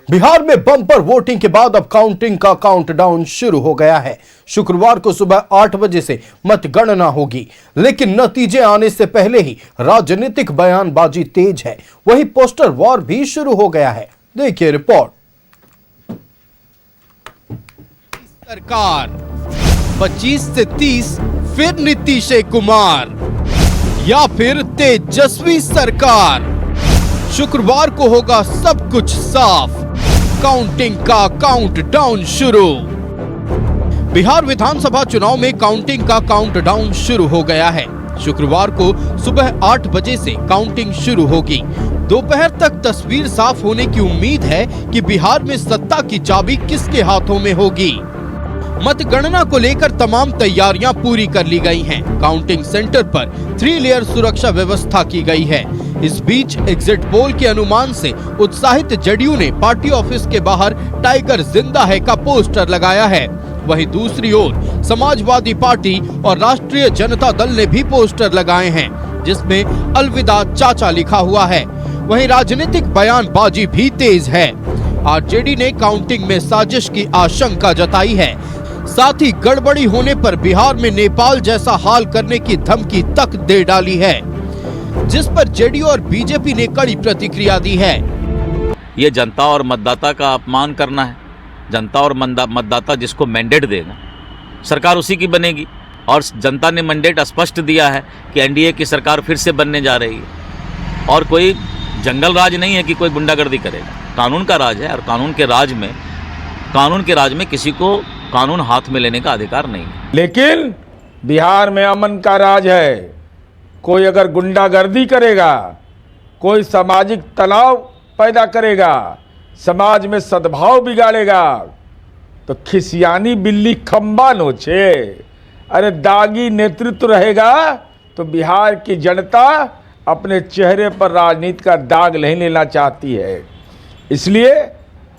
बिहार में bumper voting के बाद अब काउंटिंग का काउंटडाउन शुरू हो गया है। शुक्रवार को सुबह 8 बजे से मतगणना होगी, लेकिन नतीजे आने से पहले ही राजनीतिक बयानबाजी तेज है। वहीं पोस्टर वॉर भी शुरू हो गया है। देखिए रिपोर्ट। सरकार 25 से 30 फिर नीतीश कुमार या फिर तेजस्वी सरकार। शुक्रवार को होगा सब कुछ साफ, काउंटिंग का काउंटडाउन शुरू। बिहार विधानसभा चुनाव में काउंटिंग का काउंटडाउन शुरू हो गया है। शुक्रवार को सुबह 8 बजे से काउंटिंग शुरू होगी। दोपहर तक तस्वीर साफ होने की उम्मीद है कि बिहार में सत्ता की चाबी किसके हाथों में होगी। मतगणना को लेकर तमाम तैयारियां पूरी कर ली गई हैं। काउंटिंग सेंटर पर 3 लेयर सुरक्षा व्यवस्था की गई है। इस बीच एग्जिट पोल के अनुमान से उत्साहित जेडीयू ने पार्टी ऑफिस के बाहर टाइगर जिंदा है का पोस्टर लगाया है। वहीं दूसरी ओर समाजवादी पार्टी और राष्ट्रीय जनता दल ने भी पोस्टर लगाए हैं, जिसमें अलविदा चाचा लिखा हुआ है। वहीं राजनीतिक बयानबाजी भी तेज है। आरजेडी ने काउंटिंग में साजिश की आशंका जताई है। साथ ही गड़बड़ी होने पर बिहार में नेपाल जैसा हाल करने की धमकी तक दे डाली है, जिस पर जेडीयू और बीजेपी ने कड़ी प्रतिक्रिया दी है। ये जनता और मतदाता का अपमान करना है। जनता और मतदाता जिसको मैंडेट देगा, सरकार उसी की बनेगी। और जनता ने मैंडेट स्पष्ट दिया है कि एनडीए की सरकार फिर से बनने जा रही है। और कोई जंगल राज नहीं है कि कोई गुंडागर्दी करेगा। कानून का राज है और कानून के राज में किसी को कानून हाथ में लेने का अधिकार नहीं है। लेकिन बिहार में अमन का राज है। कोई अगर गुंडागर्दी करेगा, कोई सामाजिक तनाव पैदा करेगा, समाज में सद्भाव बिगाड़ेगा, तो खिसियानी बिल्ली खंबा नोचे। अरे दागी नेतृत्व रहेगा तो बिहार की जनता अपने चेहरे पर राजनीति का दाग नहीं लेना चाहती है। इसलिए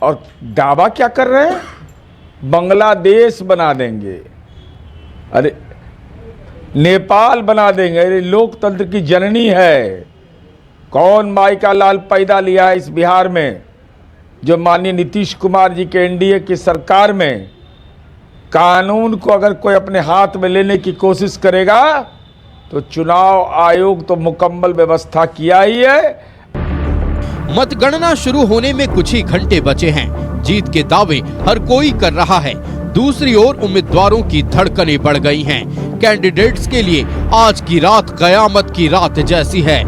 और दावा क्या कर रहे हैं, बांग्लादेश बना देंगे, अरे नेपाल बना देंगे। अरे लोकतंत्र की जननी है। कौन माई का लाल पैदा लिया है इस बिहार में, जो माननीय नीतीश कुमार जी के एनडीए की सरकार में कानून को अगर कोई अपने हाथ में लेने की कोशिश करेगा तो चुनाव आयोग तो मुकम्मल व्यवस्था किया ही है। मतगणना शुरू होने में कुछ ही घंटे बचे हैं। जीत के दावे हर कोई कर रहा है। दूसरी ओर उम्मीदवारों की धड़कनें बढ़ गई हैं। कैंडिडेट्स के लिए आज की रात कयामत की रात जैसी है।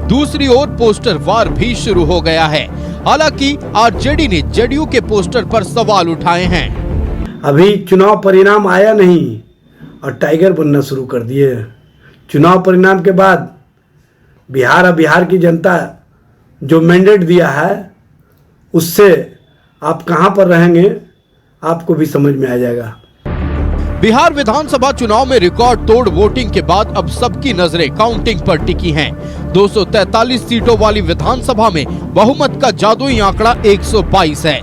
दूसरी ओर पोस्टर वार भी शुरू हो गया है। हालांकि आरजेडी ने जेडीयू के पोस्टर पर सवाल उठाए हैं। अभी चुनाव परिणाम आया नहीं और टाइगर बनना शुरू कर दिए। चुनाव परिणाम के बाद बिहार की जनता जो मैंडेट दिया है, उससे आप कहां पर रहेंगे आपको भी समझ में आ जाएगा। बिहार विधानसभा चुनाव में रिकॉर्ड तोड़ वोटिंग के बाद अब सबकी नजरें काउंटिंग पर टिकी हैं। 243 सीटों वाली विधानसभा में बहुमत का जादुई आंकड़ा 122 है।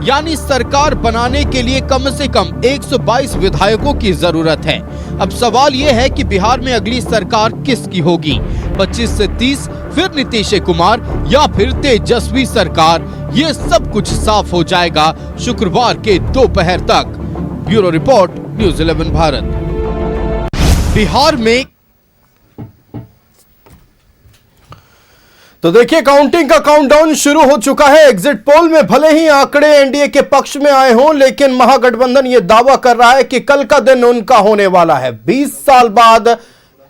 यानी सरकार बनाने के लिए कम से कम 122 विधायकों की जरूरत है। अब सवाल ये है कि बिहार में अगली सरकार किसकी होगी, 25 से 30 फिर नीतीश कुमार या फिर तेजस्वी सरकार। ये सब कुछ साफ हो जाएगा शुक्रवार के दोपहर तक। Bureau report, news 11 Bharat. Bihar में तो देखिए, काउंटिंग का काउंटडाउन शुरू हो चुका है। एग्जिट पोल में भले ही आंकड़े एनडीए के पक्ष में आए हों, लेकिन महागठबंधन यह दावा कर रहा है कि कल का दिन उनका होने वाला है। 20 साल बाद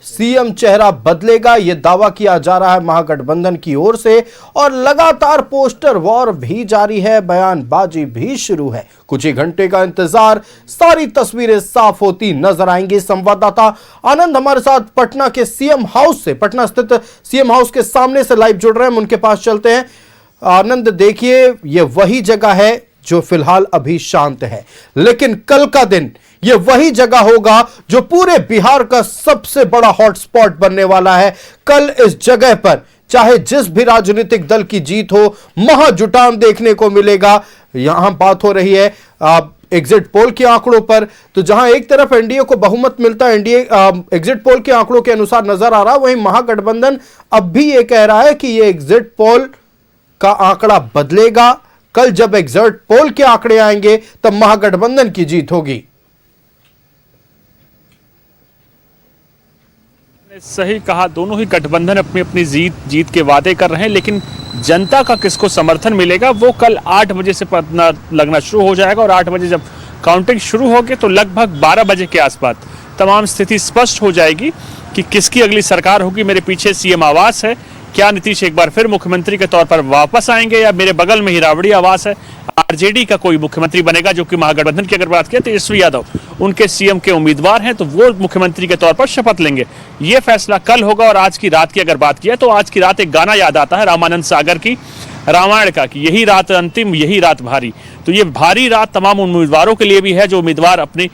सीएम चेहरा बदलेगा, यह दावा किया जा रहा है महागठबंधन की ओर से। और लगातार पोस्टर वॉर भी जारी है, बयानबाजी भी शुरू है। कुछ ही घंटे का इंतजार, सारी तस्वीरें साफ होती नजर आएंगी। संवाददाता आनंद हमारे साथ पटना के सीएम हाउस से, पटना स्थित सीएम हाउस के सामने से लाइव जुड़ रहे हैं, उनके पास चलते हैं। आनंद, देखिए, यह वही जगह है जो फिलहाल अभी शांत है, लेकिन कल का दिन ये वही जगह होगा जो पूरे बिहार का सबसे बड़ा हॉटस्पॉट बनने वाला है। कल इस जगह पर चाहे जिस भी राजनीतिक दल की जीत हो, महाजुटान देखने को मिलेगा। यहां बात हो रही है एग्जिट पोल के आंकड़ों पर, तो जहां एक तरफ एनडीए को बहुमत मिलता है, एनडीए एग्जिट पोल के आंकड़ों के अनुसार नजर आ रहा, वहीं महागठबंधन अब भी यह कह रहा है कि यह एग्जिट पोल का आंकड़ा बदलेगा, कल जब एग्जिट पोल के आंकड़े आएंगे तब महागठबंधन की जीत होगी। सही कहा, दोनों ही गठबंधन अपनी अपनी जीत के वादे कर रहे हैं, लेकिन जनता का किसको समर्थन मिलेगा वो कल 8 बजे से पता लगना शुरू हो जाएगा। और 8 बजे जब काउंटिंग शुरू होगी तो लगभग 12 बजे के आसपास तमाम स्थिति स्पष्ट हो जाएगी कि किसकी अगली सरकार होगी। मेरे पीछे सीएम आवास है, क्या नीतीश एक बार फिर मुख्यमंत्री के तौर पर वापस आएंगे, या मेरे बगल में ही राबड़ी आवास है, आरजेडी का कोई मुख्यमंत्री बनेगा, जो कि महागठबंधन की अगर बात किया तेजस्वी यादव उनके सीएम के उम्मीदवार हैं, तो वो मुख्यमंत्री के तौर पर शपथ लेंगे। ये फैसला कल होगा। और आज की रात की अगर बात किया तो आज की रात एक गाना याद आता है रामानंद सागर की रामायण का, कि यही रात अंतिम यही रात भारी। तो ये भारी रात तमाम उम्मीदवारों के लिए भी है, जो उम्मीदवार अपनी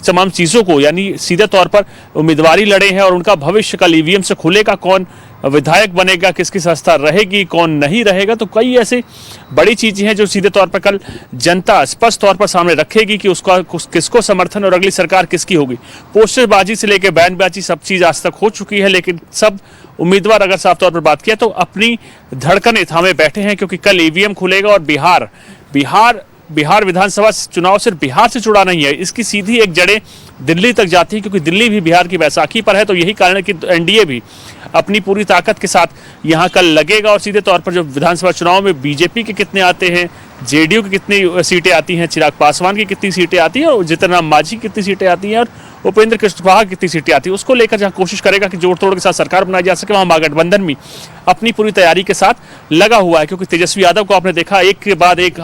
तमाम चीज़ों को यानी सीधे तौर पर उम्मीदवारी लड़े हैं, और उनका भविष्य कल ईवीएम से खुलेगा, कौन विधायक बनेगा, किसकी संस्था रहेगी, कौन नहीं रहेगा। तो कई ऐसी बड़ी चीजें हैं जो सीधे तौर पर कल जनता स्पष्ट तौर पर सामने रखेगी कि उसका किसको समर्थन और अगली सरकार किसकी होगी। पोस्टरबाजी से लेकर बयानबाजी सब चीज आज तक हो चुकी है, लेकिन सब उम्मीदवार अगर साफ तौर पर बात किया तो अपनी धड़कनें थामे बैठे हैं, क्योंकि कल ईवीएम खुलेगा। और बिहार विधानसभा चुनाव सिर्फ बिहार से जुड़ा नहीं है, इसकी सीधी एक जड़ें दिल्ली तक जाती है, क्योंकि दिल्ली भी बिहार की बैसाखी पर है। तो यही कारण है कि एनडीए भी अपनी पूरी ताकत के साथ यहाँ कल लगेगा। और सीधे तौर पर जो विधानसभा चुनाव में बीजेपी के कितने आते हैं, जेडीयू की कितनी सीटें आती हैं, चिराग पासवान की कितनी सीटें आती हैं, और जीतन राम मांझी की कितनी सीटें आती हैं, और उपेंद्र कुशवाहा की कितनी सीटें आती हैं, उसको लेकर जहाँ कोशिश करेगा कि जोड़ तोड़ के साथ सरकार बनाई जा सके, वहाँ महागठबंधन भी अपनी पूरी तैयारी के साथ लगा हुआ है। क्योंकि तेजस्वी यादव को आपने देखा एक के बाद एक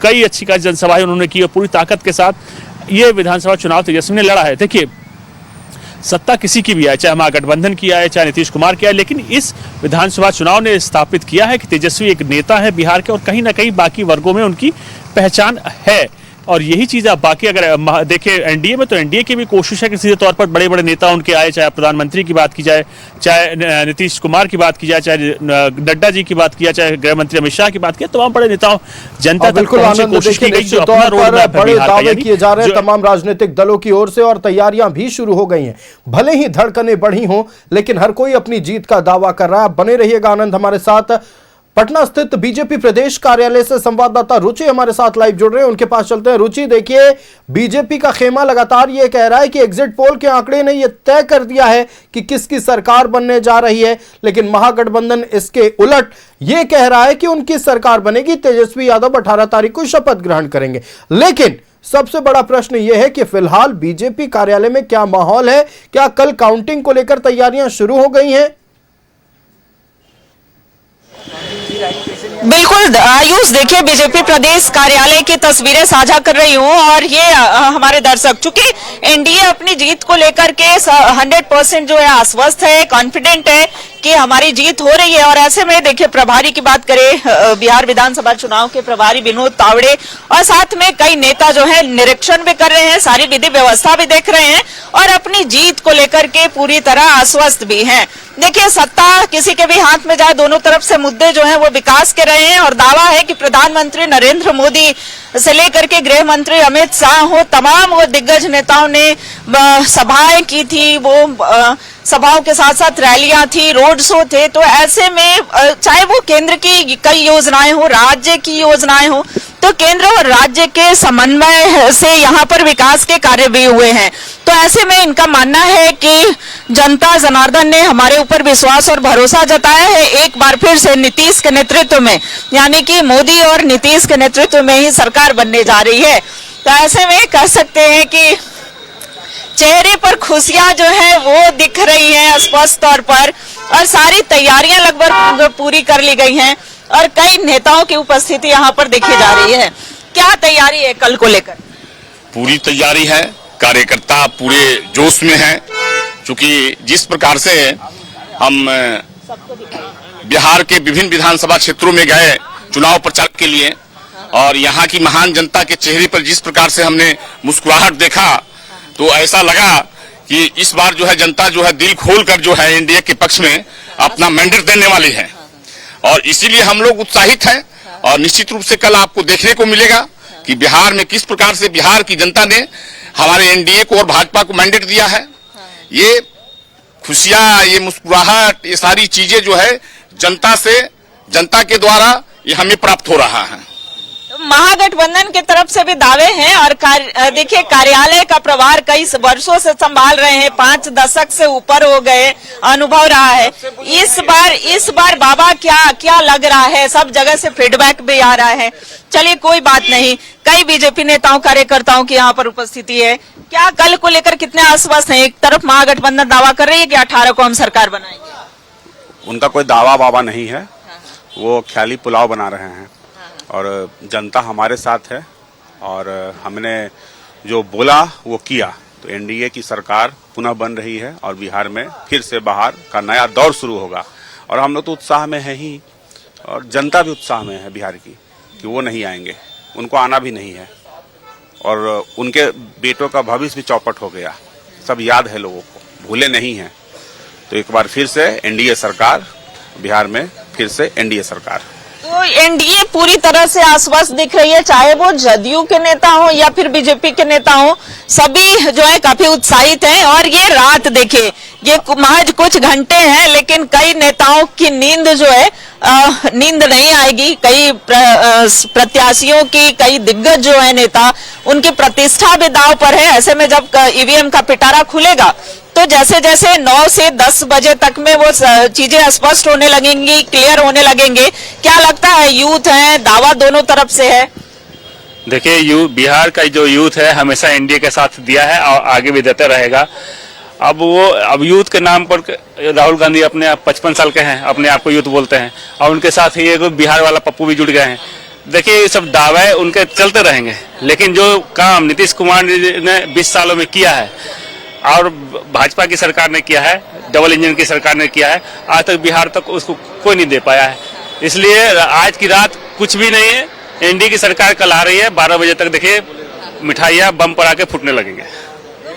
कई अच्छी खासी जनसभाएं उन्होंने की, और पूरी ताकत के साथ ये विधानसभा चुनाव तेजस्वी ने लड़ा है। देखिए, सत्ता किसी की भी आए, चाहे महागठबंधन की आए, चाहे नीतीश कुमार की आए, लेकिन इस विधानसभा चुनाव ने स्थापित किया है कि तेजस्वी एक नेता है बिहार के, और कहीं ना कहीं बाकी वर्गों में उनकी पहचान है। और यही चीज़ आप बाकी अगर देखें एनडीए में, तो एनडीए की भी कोशिश है कि सीधे तौर पर बड़े बड़े नेता उनके आए, चाहे प्रधानमंत्री की बात की जाए, चाहे नीतीश कुमार की बात की जाए, चाहे नड्डा जी की बात की जाए, चाहे गृह मंत्री अमित शाह की बात की, तमाम बड़े नेताओं जनता तक पहुंचने की कोशिश की गई। बड़े दावे किए जा रहे हैं तमाम राजनीतिक दलों की ओर से, और तैयारियां भी शुरू हो गई हैं। भले ही धड़कनें बढ़ी हों, लेकिन हर कोई अपनी जीत का दावा कर रहा है। बने रहिएगा आनंद हमारे साथ। पटना स्थित बीजेपी प्रदेश कार्यालय से संवाददाता रुचि हमारे साथ लाइव जुड़ रहे हैं, उनके पास चलते हैं। रुचि, देखिए, बीजेपी का खेमा लगातार ये कह रहा है कि एग्जिट पोल के आंकड़े ने ये तय कर दिया है कि किसकी सरकार बनने जा रही है, लेकिन महागठबंधन इसके उलट ये कह रहा है कि उनकी सरकार बनेगी। तेजस्वी यादव 18 तारीख को शपथ ग्रहण करेंगे। लेकिन सबसे बड़ा प्रश्न यह है कि फिलहाल बीजेपी कार्यालय में क्या माहौल है? क्या कल काउंटिंग को लेकर तैयारियां शुरू हो गई हैं? बिल्कुल आयुष, देखिए, बीजेपी प्रदेश कार्यालय की तस्वीरें साझा कर रही हूँ, और ये हमारे दर्शक, चूंकि एनडीए अपनी जीत को लेकर के 100% जो है आश्वस्त है, कॉन्फिडेंट है कि हमारी जीत हो रही है। और ऐसे में देखिए, प्रभारी की बात करें, बिहार विधानसभा चुनाव के प्रभारी विनोद तावड़े, और साथ में कई नेता जो है निरीक्षण भी कर रहे हैं, सारी विधि व्यवस्था भी देख रहे हैं, और अपनी जीत को लेकर के पूरी तरह आश्वस्त भी हैं। देखिए, सत्ता किसी के भी हाथ में जाए, दोनों तरफ से मुद्दे जो हैं वो विकास के रहे हैं, और दावा है कि प्रधानमंत्री नरेंद्र मोदी से लेकर के गृह मंत्री अमित शाह हो, तमाम वो दिग्गज नेताओं ने सभाएं की थी, वो सभाओं के साथ साथ रैलियां थी, रोड शो थे। तो ऐसे में चाहे वो केंद्र की कई योजनाएं हो, राज्य की योजनाएं हो, तो केंद्र और राज्य के समन्वय से यहाँ पर विकास के कार्य भी हुए हैं। तो ऐसे में इनका मानना है कि जनता जनार्दन ने हमारे ऊपर विश्वास और भरोसा जताया है, एक बार फिर से नीतीश के नेतृत्व में, यानी कि मोदी और नीतीश के नेतृत्व में ही सरकार बनने जा रही है। तो ऐसे में कह सकते हैं कि चेहरे पर खुशियां जो है वो दिख रही हैं स्पष्ट तौर पर, और सारी तैयारियां लगभग पूरी कर ली गई हैं, और कई नेताओं की उपस्थिति यहाँ पर देखी जा रही है। क्या तैयारी है कल को लेकर? पूरी तैयारी है, कार्यकर्ता पूरे जोश में हैं, क्योंकि जिस प्रकार से हम बिहार के विभिन्न विधानसभा क्षेत्रों में गए चुनाव प्रचार के लिए, और यहाँ की महान जनता के चेहरे पर जिस प्रकार से हमने मुस्कुराहट देखा, तो ऐसा लगा कि इस बार जो है जनता जो है दिल खोलकर जो है एनडीए के पक्ष में अपना मैंडेट देने वाली है, और इसीलिए हम लोग उत्साहित हैं। और निश्चित रूप से कल आपको देखने को मिलेगा कि बिहार में किस प्रकार से बिहार की जनता ने हमारे एनडीए को और भाजपा को मैंडेट दिया है। ये खुशियां, ये मुस्कुराहट, ये सारी चीजें जो है जनता के द्वारा ये हमें प्राप्त हो रहा है। महागठबंधन की तरफ से भी दावे हैं और देखिए कार्यालय का प्रभार कई वर्षों से संभाल रहे हैं, 5 दशक से ऊपर हो गए, अनुभव रहा है। इस बार बाबा क्या लग रहा है? सब जगह से फीडबैक भी आ रहा है। चलिए कोई बात नहीं, कई बीजेपी नेताओं कार्यकर्ताओं की यहाँ पर उपस्थिति है। क्या कल को लेकर कितने आश्वस्त हैं? एक तरफ महागठबंधन दावा कर रही है कि 18 को हम सरकार बनाएंगे। उनका कोई दावा वावा नहीं है, वो ख्याली पुलाव बना रहे हैं और जनता हमारे साथ है और हमने जो बोला वो किया। तो एनडीए की सरकार पुनः बन रही है और बिहार में फिर से बाहर का नया दौर शुरू होगा और हम लोग तो उत्साह में है ही और जनता भी उत्साह में है बिहार की कि वो नहीं आएंगे, उनको आना भी नहीं है और उनके बेटों का भविष्य भी चौपट हो गया, सब याद है लोगों को, भूले नहीं हैं। तो एक बार फिर से एनडीए सरकार बिहार में, फिर से एनडीए सरकार। तो एनडीए पूरी तरह से आश्वस्त दिख रही है, चाहे वो जदयू के नेता हो या फिर बीजेपी के नेता हो, सभी जो है काफी उत्साहित हैं। और ये रात देखिए, ये महज कुछ घंटे हैं लेकिन कई नेताओं की नींद जो है नींद नहीं आएगी। कई प्रत्याशियों की, कई दिग्गज जो है नेता, उनकी प्रतिष्ठा भी दांव पर है। ऐसे में जब ईवीएम का पिटारा खुलेगा तो जैसे जैसे 9 से 10 बजे तक में वो चीजें स्पष्ट होने लगेंगी, क्लियर होने लगेंगे। क्या लगता है, यूथ है, दावा दोनों तरफ से है? देखिए, बिहार का जो यूथ है हमेशा एनडीए के साथ दिया है और आगे भी देता रहेगा। अब यूथ के नाम पर राहुल गांधी अपने आप 55 साल के हैं, अपने आप को यूथ बोलते हैं और उनके साथ ही एक बिहार वाला पप्पू भी जुड़ गए हैं। देखिए, ये सब दावे उनके चलते रहेंगे, लेकिन जो काम नीतीश कुमार ने 20 सालों में किया है और भाजपा की सरकार ने किया है, डबल इंजन की सरकार ने किया है, आज तक बिहार तक उसको कोई नहीं दे पाया है। इसलिए आज की रात कुछ भी नहीं है, एनडीए की सरकार कल आ रही है। 12 बजे तक देखिए मिठाइयाँ बम पटाखे फूटने लगेंगे।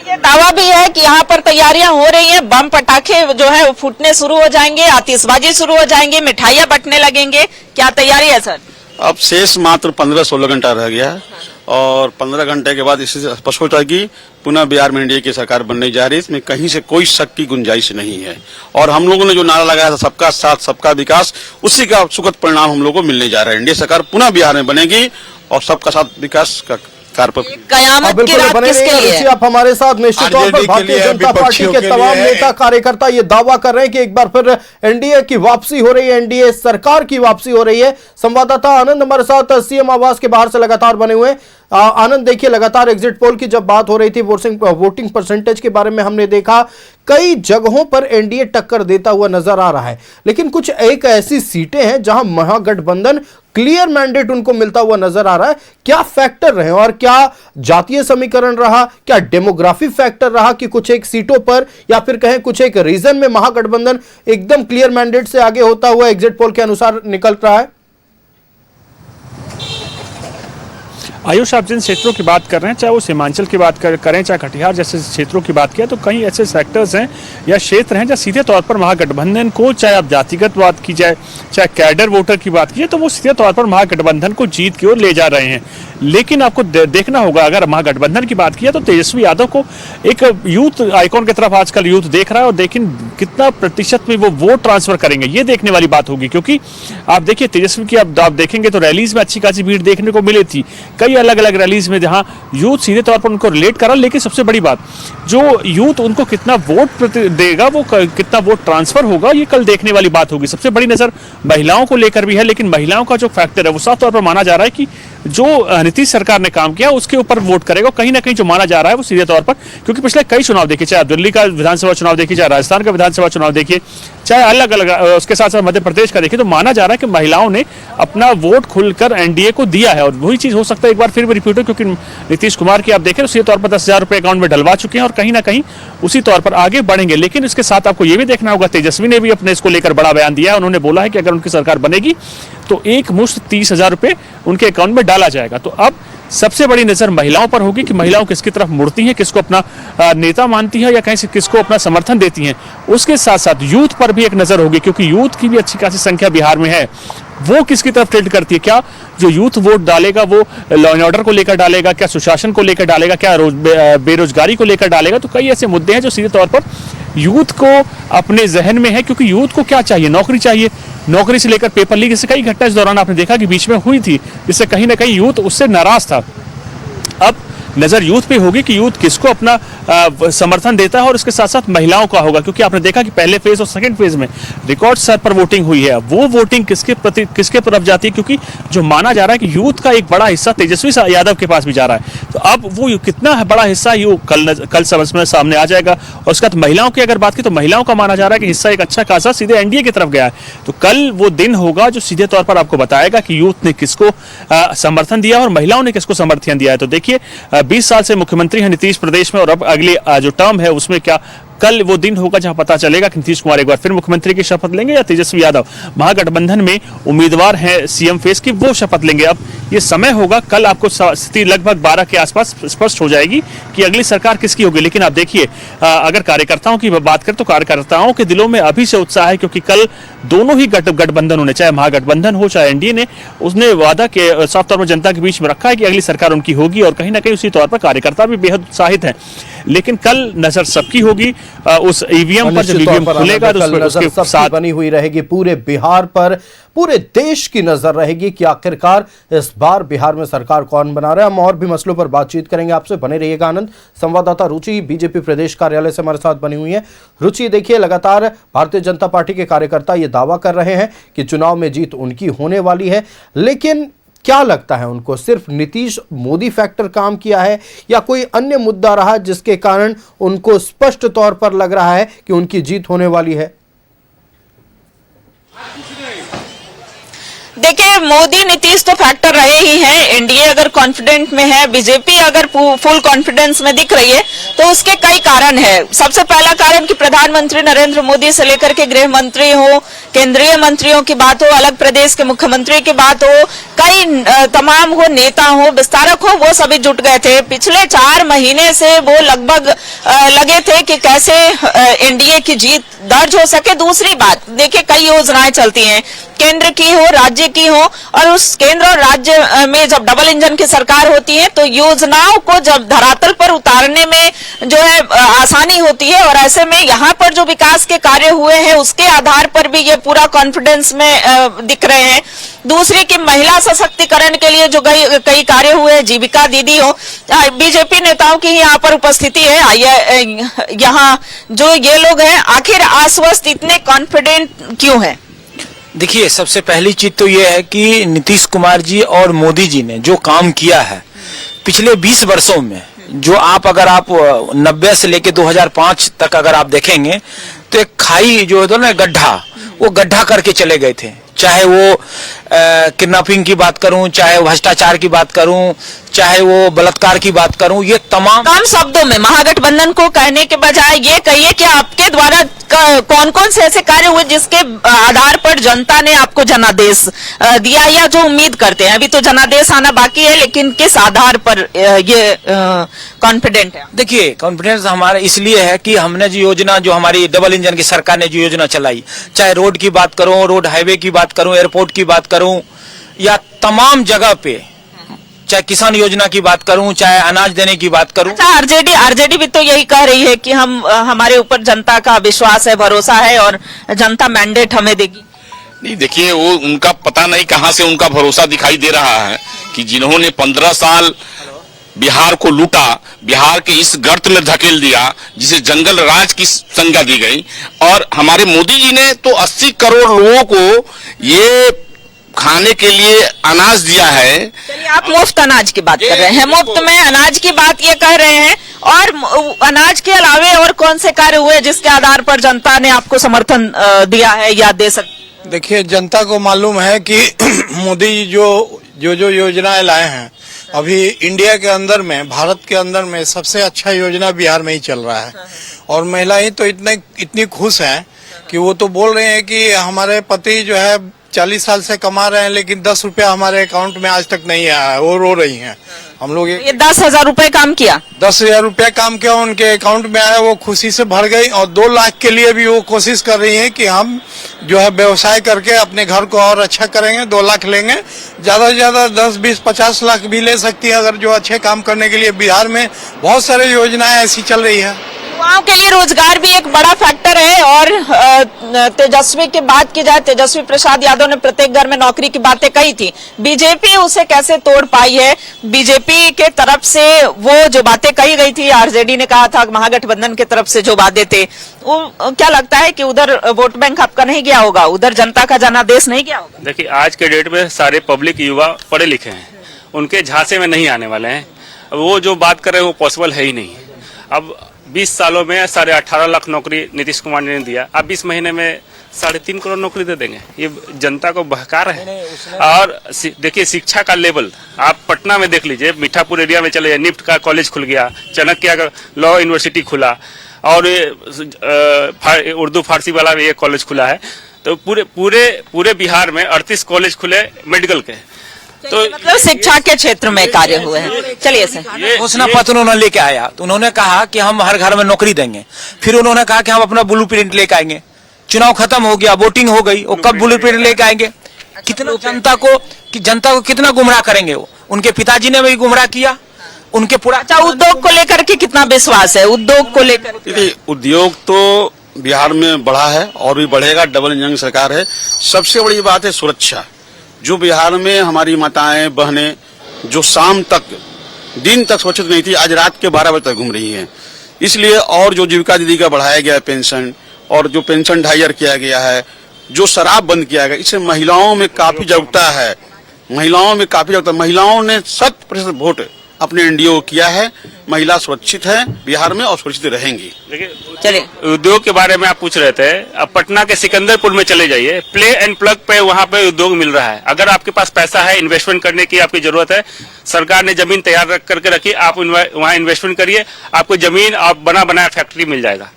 ये दावा भी है कि यहाँ पर तैयारियां हो रही हैं, बम पटाखे जो है वो फूटने शुरू हो जाएंगे, आतिशबाजी शुरू हो जाएंगे, मिठाइयाँ बंटने लगेंगे। क्या तैयारी है सर? अब शेष मात्र 15-16 घंटा रह गया है और 15 घंटे के बाद इससे स्पष्ट होता है कि पुनः बिहार में एनडीए की सरकार बनने जा रही है। इसमें कहीं से कोई शक की गुंजाइश नहीं है और हम लोगों ने जो नारा लगाया था सबका साथ सबका विकास, उसी का सुखद परिणाम हम लोगों को मिलने जा रहा है। एनडीए सरकार पुनः बिहार में बनेगी और सबका साथ विकास का कयामत की रात किसके लिए? आप हमारे साथ निश्चित तौर पर भारतीय जनता पार्टी के तमाम नेता कार्यकर्ता ये दावा कर रहे हैं कि एक बार फिर एनडीए की वापसी हो रही है, एनडीए सरकार की वापसी हो रही है। संवाददाता आनंद हमारे साथ सीएम आवास के बाहर से लगातार बने हुए। आनंद, देखिए लगातार एग्जिट पोल की जब बात हो रही थी, वोटिंग परसेंटेज के बारे में हमने देखा कई जगहों पर एनडीए टक्कर देता हुआ नजर आ रहा है, लेकिन कुछ एक ऐसी सीटें हैं जहां महागठबंधन क्लियर मैंडेट उनको मिलता हुआ नजर आ रहा है। क्या फैक्टर रहे और क्या जातीय समीकरण रहा, क्या डेमोग्राफी फैक्टर रहा कि कुछ एक सीटों पर या फिर कहें कुछ एक रीजन में महागठबंधन एकदम क्लियर मैंडेट से आगे होता हुआ एग्जिट पोल के अनुसार निकल रहा है? आयुष, आप जिन क्षेत्रों की बात कर रहे हैं, चाहे वो सीमांचल की बात करें, चाहे कटिहार जैसे क्षेत्रों की बात किया, तो कई ऐसे सेक्टर्स हैं या क्षेत्र हैं जहाँ सीधे तौर पर महागठबंधन को, चाहे आप जातिगत बात की जाए, चाहे कैडर वोटर की बात की जाए, तो वो सीधे तौर पर महागठबंधन को जीत की ओर ले जा रहे हैं। लेकिन आपको देखना होगा, अगर महागठबंधन की बात किया तो तेजस्वी यादव को एक यूथ आइकॉन की तरफ आजकल यूथ देख रहा है और लेकिन कितना प्रतिशत में वो वोट ट्रांसफर करेंगे ये देखने वाली बात होगी। क्योंकि आप देखिए तेजस्वी की आप देखेंगे तो रैलीज में अच्छी खासी भीड़ देखने को मिली थी, कई अलग अलग रैलीज में जहां यूथ सीधे तौर पर उनको रिलेट करा। लेकिन सबसे बड़ी बात, जो यूथ उनको कितना वोट देगा, वो कितना वोट ट्रांसफर होगा, ये कल देखने वाली बात होगी। सबसे बड़ी नजर महिलाओं को लेकर भी है, लेकिन महिलाओं का जो फैक्टर है वो साफ तौर पर माना जा रहा है कि जो नीतीश सरकार ने काम किया उसके ऊपर वोट करेगा। कहीं ना कहीं जो माना जा रहा है वो सीधे तौर पर, क्योंकि पिछले कई चुनाव देखिए, चाहे दिल्ली का विधानसभा चुनाव देखिए, चाहे राजस्थान का विधानसभा चुनाव देखिए, चाहे अलग अलग उसके साथ साथ मध्य प्रदेश का देखिए, तो माना जा रहा है कि महिलाओं ने अपना वोट खुलकर एनडीए को दिया है। और वही चीज हो सकता है एक बार फिर भी रिपीट हो, क्योंकि नीतीश कुमार की आप देखें तो सीधे तौर पर 10,000 रुपए अकाउंट में डलवा चुके हैं और कहीं ना कहीं उसी तौर पर आगे बढ़ेंगे। लेकिन इसके साथ आपको ये भी देखना होगा, तेजस्वी ने भी अपने इसको लेकर बड़ा बयान दिया है। उन्होंने बोला है कि अगर उनकी सरकार बनेगी तो एक मुश्त 30,000 रुपए उनके अकाउंट में डाला जाएगा। तो अब सबसे बड़ी नजर महिलाओं पर होगी कि महिलाओं किसकी तरफ मुड़ती हैं, किसको अपना नेता मानती है या कहीं से किसको अपना समर्थन देती हैं। उसके साथ साथ यूथ पर भी एक नजर होगी, क्योंकि यूथ की भी अच्छी खासी संख्या बिहार में है, वो किसकी तरफ टिल्ट करती है। क्या जो यूथ वोट डालेगा वो लॉ एंड ऑर्डर को लेकर डालेगा, क्या सुशासन को लेकर डालेगा, क्या बेरोजगारी को लेकर डालेगा। तो कई ऐसे मुद्दे हैं जो सीधे तौर पर यूथ को अपने जहन में है, क्योंकि यूथ को क्या चाहिए, नौकरी चाहिए। नौकरी से लेकर पेपर लीक, इससे कई घटना इस दौरान आपने देखा कि बीच में हुई थी, जिससे कहीं ना कहीं यूथ उससे नाराज था। अब नजर यूथ पे होगी कि यूथ किसको अपना समर्थन देता है और उसके साथ साथ महिलाओं का होगा, क्योंकि आपने देखा कि पहले फेज और सेकंड फेज में रिकॉर्ड स्तर पर वोटिंग हुई है। वो वोटिंग किसके तरफ जाती है, क्योंकि जो माना जा रहा है कि यूथ का एक बड़ा हिस्सा तेजस्वी यादव के पास भी जा रहा है। तो अब वो कितना बड़ा हिस्सा ये कल समझ में सामने आ जाएगा। और उसके बाद महिलाओं की अगर बात की तो महिलाओं का माना जा रहा है कि हिस्सा एक अच्छा खासा सीधे एनडीए की तरफ गया है। तो कल वो दिन होगा जो सीधे तौर पर आपको बताएगा कि यूथ ने किसको समर्थन दिया और महिलाओं ने किसको समर्थन दिया है। तो देखिए 20 साल से मुख्यमंत्री हैं नीतीश प्रदेश में, और अब अगली जो टर्म है उसमें क्या कल वो दिन होगा जहां पता चलेगा कि नीतीश कुमार एक बार फिर मुख्यमंत्री की शपथ लेंगे या तेजस्वी यादव महागठबंधन में उम्मीदवार हैं सीएम फेस की वो शपथ लेंगे। अब ये समय होगा, कल आपको स्थिति लगभग 12 के आसपास स्पष्ट हो जाएगी कि अगली सरकार किसकी होगी। लेकिन आप देखिए अगर कार्यकर्ताओं की बात करें तो कार्यकर्ताओं के दिलों में अभी से उत्साह है, क्योंकि कल दोनों ही गठबंधन होने, चाहे महागठबंधन हो चाहे एनडीए ने, उसने वादा के साफ तौर पर जनता के बीच में रखा है कि अगली सरकार उनकी होगी, और कहीं ना कहीं उसी तौर पर कार्यकर्ता भी बेहद उत्साहित हैं। लेकिन कल नजर सबकी होगी उस ईवीएम पर, जब ईवीएम खुलेगा तो उसके साथ बनी हुई रहेगी पूरे बिहार पर, पूरे देश की नजर रहेगी कि आखिरकार इस बार बिहार में सरकार कौन बना रहा है। हम और भी मसलों पर बातचीत करेंगे आपसे, बने रहिएगा आनंद। संवाददाता रुचि बीजेपी प्रदेश कार्यालय से हमारे साथ बनी हुई है। रुचि, देखिए लगातार भारतीय जनता पार्टी के कार्यकर्ता ये दावा कर रहे हैं कि चुनाव में जीत उनकी होने वाली है, लेकिन क्या लगता है उनको, सिर्फ नीतीश मोदी फैक्टर काम किया है या कोई अन्य मुद्दा रहा जिसके कारण उनको स्पष्ट तौर पर लग रहा है कि उनकी जीत होने वाली है? देखिए, मोदी नीतीश तो फैक्टर रहे ही हैं। एनडीए अगर कॉन्फिडेंट में है, बीजेपी अगर फुल कॉन्फिडेंस में दिख रही है, तो उसके कई कारण है। सबसे पहला कारण कि प्रधानमंत्री नरेंद्र मोदी से लेकर के गृह मंत्री हो, केंद्रीय मंत्रियों की बात हो, अलग प्रदेश के मुख्यमंत्री की बात हो, कई तमाम हो नेता हो, विस्तारक हो, वो सभी जुट गए थे। पिछले 4 महीने से वो लगभग लगे थे कि कैसे एनडीए की जीत दर्ज हो सके। दूसरी बात देखिए, कई योजनाएं चलती हैं, केंद्र की हो राज्य की हो, और उस केंद्र और राज्य में जब डबल इंजन की सरकार होती है तो योजनाओं को जब धरातल पर उतारने में जो है आसानी होती है। और ऐसे में यहाँ पर जो विकास के कार्य हुए हैं उसके आधार पर भी ये पूरा कॉन्फिडेंस में दिख रहे हैं। दूसरी कि महिला सशक्तिकरण के लिए जो कई कार्य हुए, जीविका दीदी हो, बीजेपी नेताओं की यहाँ पर उपस्थिति है। यहाँ जो ये लोग हैं आखिर आश्वस्त इतने कॉन्फिडेंट क्यों है? देखिए, सबसे पहली चीज तो ये है कि नीतीश कुमार जी और मोदी जी ने जो काम किया है पिछले 20 वर्षों में, जो अगर आप 90 से लेके 2005 तक अगर आप देखेंगे तो एक खाई जो है ना गड्ढा, वो गड्ढा करके चले गए थे। चाहे वो किडनैपिंग की बात करूं, चाहे भ्रष्टाचार की बात करूं, चाहे वो बलात्कार की बात करूं, ये तमाम। कम शब्दों में महागठबंधन को कहने के बजाय ये कहिए कि आपके द्वारा कौन कौन से ऐसे कार्य हुए जिसके आधार पर जनता ने आपको जनादेश दिया, या जो उम्मीद करते हैं। अभी तो जनादेश आना बाकी है, लेकिन किस आधार पर ये कॉन्फिडेंट है? देखिए, कॉन्फिडेंस हमारा इसलिए है कि हमने जो योजना, जो हमारी डबल इंजन की सरकार ने जो योजना चलाई, चाहे रोड की बात करूं, रोड हाईवे की बात करूं, एयरपोर्ट की बात करूं, या तमाम जगह पे, चाहे किसान योजना की बात करूं, चाहे अनाज देने की बात करूं। अच्छा, आरजेडी भी तो यही कह रही है कि हमारे ऊपर जनता का विश्वास है, भरोसा है और जनता मैंडेट हमें देगी। नहीं, देखिए, वो उनका पता नहीं कहां से उनका भरोसा दिखाई दे रहा है कि जिन्होंने 15 साल बिहार को लूटा, बिहार के इस गर्त में धकेल दिया जिसे जंगल राज की संज्ञा दी गई, और हमारे मोदी जी ने तो 80 करोड़ लोगों को ये खाने के लिए अनाज दिया है। चलिए, आप मुफ्त अनाज की बात कर रहे हैं, मुफ्त में अनाज की बात ये कह रहे हैं, और अनाज के अलावे और कौन से कार्य हुए जिसके आधार पर जनता ने आपको समर्थन दिया है या दे सकती? देखिए, जनता को मालूम है कि मोदी जी जो योजनाएं लाए हैं, अभी इंडिया के अंदर में, भारत के अंदर में सबसे अच्छा योजना बिहार में ही चल रहा है। और महिलाएं तो इतनी खुश हैं कि वो तो बोल रहे हैं कि हमारे पति जो है 40 साल से कमा रहे हैं, लेकिन 10 रुपया हमारे अकाउंट में आज तक नहीं आया है। वो रो रही हैं। हम लोग ये 10,000 रुपए काम किया, 10,000 रुपया काम किया, उनके अकाउंट में आया, वो खुशी से भर गई। और 2 लाख के लिए भी वो कोशिश कर रही हैं कि हम जो है व्यवसाय करके अपने घर को और अच्छा करेंगे, 2 लाख लेंगे, ज्यादा से ज्यादा 10, 20, 50 लाख भी ले सकती है अगर जो अच्छे काम करने के लिए। बिहार में बहुत सारी योजनाएं ऐसी चल रही है। युवाओं के लिए रोजगार भी एक बड़ा फैक्टर है और तेजस्वी की बात की जाए, तेजस्वी प्रसाद यादव ने प्रत्येक घर में नौकरी की बातें कही थी। बीजेपी उसे कैसे तोड़ पाई है? बीजेपी के तरफ से वो जो बातें कही गई थी, आरजेडी ने कहा था, महागठबंधन की तरफ से जो वादे थे, वो क्या लगता है कि उधर वोट बैंक आपका नहीं गया होगा, उधर जनता का जनादेश नहीं गया होगा? देखिए, आज के डेट में सारे पब्लिक युवा पढ़े लिखे हैं, उनके झांसे में नहीं आने वाले हैं। वो जो बात कर रहे हैं वो पॉसिबल है ही नहीं। अब 20 सालों में 18.5 लाख नौकरी नीतीश कुमार ने दिया, अब 20 महीने में 3.5 करोड़ नौकरी दे देंगे। ये जनता को बहका रहे हैं। और देखिए, शिक्षा का लेवल आप पटना में देख लीजिए, मीठापुर एरिया में चले जाए, निफ्ट का कॉलेज खुल गया, चाणक्य का लॉ यूनिवर्सिटी खुला, और उर्दू फारसी वाला भी एक कॉलेज खुला है। तो पूरे बिहार में 38 कॉलेज खुले मेडिकल के। तो मतलब शिक्षा के क्षेत्र में कार्य हुए हैं। चलिए सर, घोषणा पत्र उन्होंने लेके आया तो उन्होंने कहा कि हम हर घर में नौकरी देंगे, फिर उन्होंने कहा कि हम अपना ब्लूप्रिंट लेके आएंगे। चुनाव खत्म हो गया, वोटिंग हो गई, और कब ब्लूप्रिंट लेके आएंगे? कितना जनता को कितना गुमराह करेंगे? वो उनके पिताजी ने भी गुमराह किया, उनके पूरा। अच्छा, उद्योग को लेकर के कितना विश्वास है? उद्योग को लेकर उद्योग तो बिहार में बढ़ा है और भी बढ़ेगा, डबल इंजन सरकार है। सबसे बड़ी बात है सुरक्षा। जो बिहार में हमारी माताएं बहनें जो शाम तक दिन तक सुरक्षित नहीं थी, आज रात के 12 बजे तक घूम रही हैं। इसलिए और जो जीविका दीदी का बढ़ाया गया है पेंशन, और जो पेंशन 2.5 किया गया है, जो शराब बंद किया गया, इससे महिलाओं में काफी जागरूकता है। महिलाओं ने 100% वोट अपने एनडीए को किया है। महिला सुरक्षित है बिहार में और सुरक्षित रहेंगी। चलिए, उद्योग के बारे में आप पूछ रहे थे। अब पटना के सिकंदरपुर में चले जाइए, प्ले एंड प्लग पे वहाँ पे उद्योग मिल रहा है। अगर आपके पास पैसा है, इन्वेस्टमेंट करने की आपकी जरूरत है, सरकार ने जमीन तैयार करके रखी, आप वहाँ इन्वेस्टमेंट करिए, आपको जमीन और बना बनाया फैक्ट्री मिल जाएगा।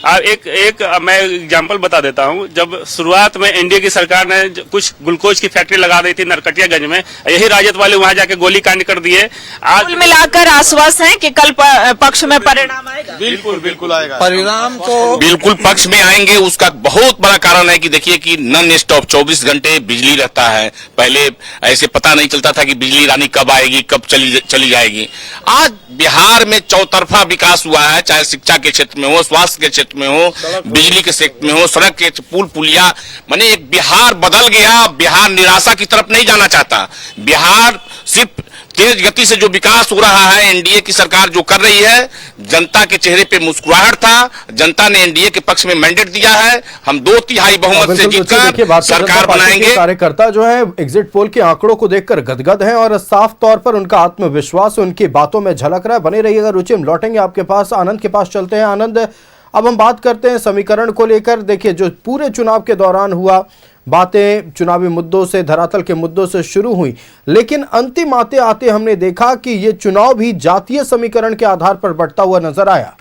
एक मैं एग्जांपल बता देता हूँ। जब शुरुआत में एनडीए की सरकार ने कुछ ग्लूकोज की फैक्ट्री लगा दी थी नरकटियागंज में, यही राजद वाले वहाँ जाके गोली कांड कर दिए। आज कुल मिलाकर आश्वस्त हैं कि कल पक्ष में परिणाम आएगा। बिल्कुल आएगा परिणाम तो बिल्कुल पक्ष में आएंगे। उसका बहुत बड़ा कारण है कि देखिए कि नॉन स्टॉप 24 घंटे बिजली रहता है। पहले ऐसे पता नहीं चलता था कि बिजली रानी कब आएगी, कब चली जाएगी। आज बिहार में चौतरफा विकास हुआ है, चाहे शिक्षा के क्षेत्र में हो, स्वास्थ्य के क्षेत्र में हो, बिजली के क्षेत्र में हो, सड़क के पुल पुलिया, माने एक बिहार बदल गया। बिहार निराशा की तरफ नहीं जाना चाहता। बिहार सिर्फ तेज गति से जो विकास हो रहा है, एनडीए की सरकार जो कर रही है, जनता के चेहरे पे मुस्कुराहट था। जनता ने एनडीए के पक्ष में मैंडेट दिया है। हम 2/3 बहुमत से जीतकर सरकार बनाएंगे। कार्यकर्ता जो है एग्जिट पोल के आंकड़ों को देखकर गदगद हैं और साफ तौर पर उनका आत्मविश्वास उनकी बातों में झलक रहा है। बने रहिएगा रुचि, हम लौटेंगे आपके पास। आनंद के पास चलते हैं। आनंद, अब हम बात करते हैं समीकरण को लेकर। देखिए, जो पूरे चुनाव के दौरान हुआ, बातें चुनावी मुद्दों से, धरातल के मुद्दों से शुरू हुई, लेकिन अंतिम आते आते हमने देखा कि ये चुनाव भी जातीय समीकरण के आधार पर बढ़ता हुआ नजर आया।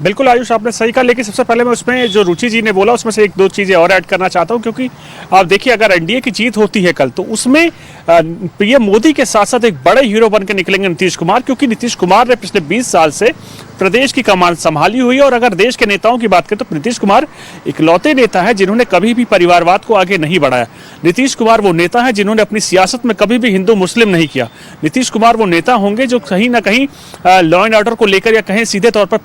बिल्कुल आयुष, आपने सही कहा। लेकिन सबसे पहले मैं उसमें जो रुचि जी ने बोला उसमें से 1-2 चीजें और ऐड करना चाहता हूं, क्योंकि आप देखिए, अगर एनडीए की जीत होती है कल, तो उसमें पीएम मोदी के साथ साथ एक बड़े हीरो बन के निकलेंगे नीतीश कुमार, क्योंकि नीतीश कुमार ने पिछले 20 साल से प्रदेश की कमान संभाली हुई है। और अगर देश के नेताओं की बात करें तो नीतीश कुमार इकलौते नेता है जिन्होंने कभी भी परिवारवाद को आगे नहीं बढ़ाया। नीतीश कुमार वो नेता है जिन्होंने अपनी सियासत में कभी भी हिंदू मुस्लिम नहीं किया। नीतीश कुमार वो नेता होंगे जो कहीं ना कहीं लॉ एंड ऑर्डर को लेकर, या कहीं सीधे तौर पर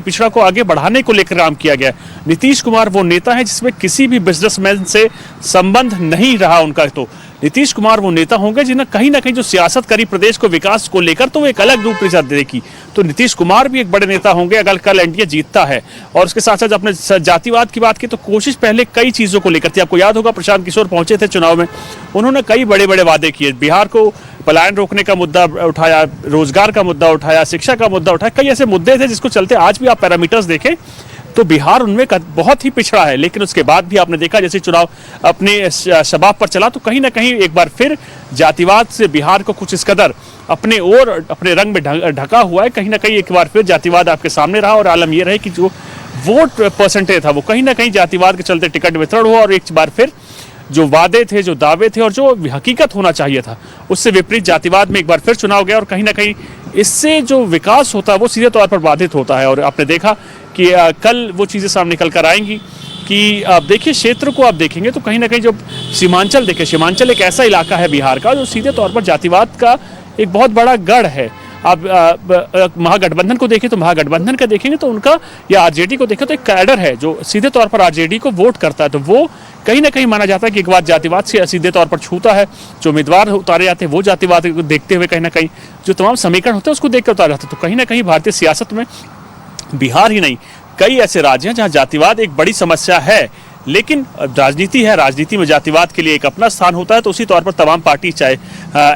पिछड़ा को आगे बढ़ाने को लेकर काम किया गया। नीतीश कुमार वो नेता है जिसमें किसी भी बिजनेसमैन से संबंध नहीं रहा उनका। तो नीतीश कुमार वो नेता होंगे जिन्हें कहीं ना कहीं जो सियासत करी प्रदेश को विकास को लेकर, तो वो एक अलग रूप देखी। तो नीतीश कुमार भी एक बड़े नेता होंगे अगर कल एनडीए जीतता है। और उसके साथ साथ अपने जातिवाद की बात की तो कोशिश पहले कई चीजों को लेकर थी। आपको याद होगा, प्रशांत किशोर पहुंचे थे चुनाव में, उन्होंने कई बड़े बड़े वादे किए। बिहार को पलायन रोकने का मुद्दा उठाया, रोजगार का मुद्दा उठाया, शिक्षा का मुद्दा उठाया। कई ऐसे मुद्दे थे जिसको चलते आज भी आप पैरामीटर्स देखें तो बिहार उनमें बहुत ही पिछड़ा है। लेकिन उसके बाद भी आपने देखा, जैसे चुनाव अपने शबाब पर चला तो कहीं ना कहीं एक बार फिर जातिवाद से बिहार को कुछ इस कदर अपने और अपने रंग में ढका हुआ है। कहीं ना कहीं एक बार फिर जातिवाद आपके सामने रहा और आलम यह रहे कि जो वोट परसेंटेज था वो कहीं ना कहीं जातिवाद के चलते टिकट वितरण हुआ, और एक बार फिर जो वादे थे, जो दावे थे और जो हकीकत होना चाहिए था उससे विपरीत जातिवाद में एक बार फिर चुनाव गया। और कहीं ना कहीं इससे जो विकास होता है वो सीधे तौर पर बाधित होता है। और आपने देखा कि कल वो चीज़ें सामने निकल कर आएंगी कि आप देखिए, क्षेत्र को आप देखेंगे तो कहीं ना कहीं जो सीमांचल देखें, सीमांचल एक ऐसा इलाका है बिहार का जो सीधे तौर पर जातिवाद का एक बहुत बड़ा गढ़ है। आप महागठबंधन को देखें तो महागठबंधन का देखेंगे तो उनका, या आरजेडी को देखें तो एक कैडर है जो सीधे तौर पर आरजेडी को वोट करता है। तो वो कहीं ना कहीं माना जाता है कि एक बार जातिवाद से सीधे तौर पर छूता है। जो उम्मीदवार उतारे जाते हैं वो जातिवाद को देखते हुए कहीं ना कहीं जो तमाम समीकरण होते हैं उसको देखकर उतारे जाते हैं। तो कहीं ना कहीं भारतीय सियासत में बिहार ही नहीं, कई ऐसे राज्य हैं जहां जातिवाद एक बड़ी समस्या है, लेकिन राजनीति है, राजनीति में जातिवाद के लिए एक अपना स्थान होता है। तो उसी तौर पर तमाम पार्टी, चाहे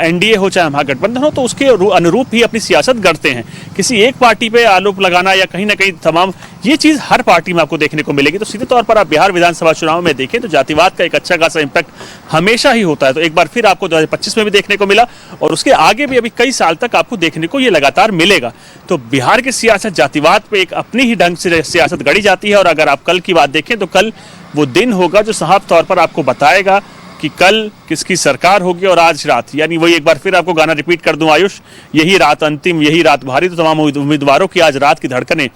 एनडीए हो चाहे महागठबंधन हो, तो उसके अनुरूप ही अपनी सियासत गढ़ते हैं। किसी एक पार्टी पे आरोप लगाना या कहीं ना कहीं तमाम, ये चीज़ हर पार्टी में आपको देखने को मिलेगी। तो सीधे तौर पर आप बिहार विधानसभा चुनाव में देखें तो जातिवाद का एक अच्छा खासा इम्पैक्ट हमेशा ही होता है। तो एक बार फिर आपको 2025 में भी देखने को मिला और उसके आगे भी अभी कई साल तक आपको देखने को ये लगातार मिलेगा। तो बिहार की सियासत जातिवाद पे एक अपनी ही ढंग से सियासत गढ़ी जाती है। और अगर आप कल की बात देखें तो कल वो दिन होगा जो साफ तौर पर आपको बताएगा कि कल किसकी सरकार होगी। और आज रात, यानी वही एक बार फिर आपको गाना रिपीट कर दूं आयुष, यही रात अंतिम, यही रात भारी। तो तमाम उम्मीदवारों की आज रात की धड़कनें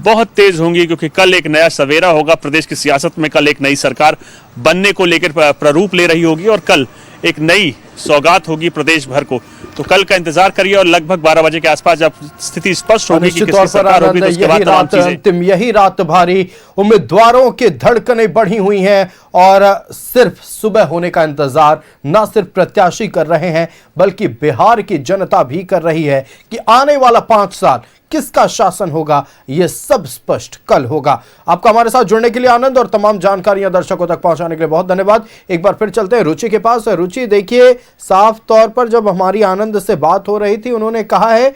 बहुत तेज होंगी, क्योंकि कल एक नया सवेरा होगा प्रदेश की सियासत में। कल एक नई सरकार बनने को लेकर प्रारूप ले रही होगी और कल एक नई सौगात होगी प्रदेश भर को। तो कल का इंतजार करिए और लगभग 12 बजे के आसपास जब स्थिति स्पष्ट होगी कि किसकी सरकार होगी तो उसके बाद तमाम चीजें। अंतिम यही रात भारी, उम्मीदवारों के धड़कनें बढ़ी हुई हैं और सिर्फ सुबह होने का इंतजार न सिर्फ प्रत्याशी कर रहे हैं बल्कि बिहार की जनता भी कर रही है कि आने वाला 5 साल किसका शासन होगा, यह सब स्पष्ट कल होगा। आपका हमारे साथ जुड़ने के लिए आनंद और तमाम जानकारियां दर्शकों तक पहुंचाने के लिए बहुत धन्यवाद। एक बार फिर चलते हैं रुचि के पास। रुचि, देखिए साफ तौर पर जब हमारी आनंद से बात हो रही थी, उन्होंने कहा है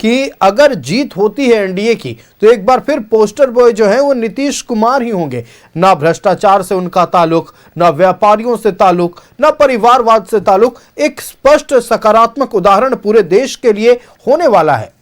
कि अगर जीत होती है एनडीए की तो एक बार फिर पोस्टर बॉय जो है वो नीतीश कुमार ही होंगे। ना भ्रष्टाचार से उनका ताल्लुक, ना व्यापारियों से ताल्लुक, ना परिवारवाद से ताल्लुक। एक स्पष्ट सकारात्मक उदाहरण पूरे देश के लिए होने वाला है।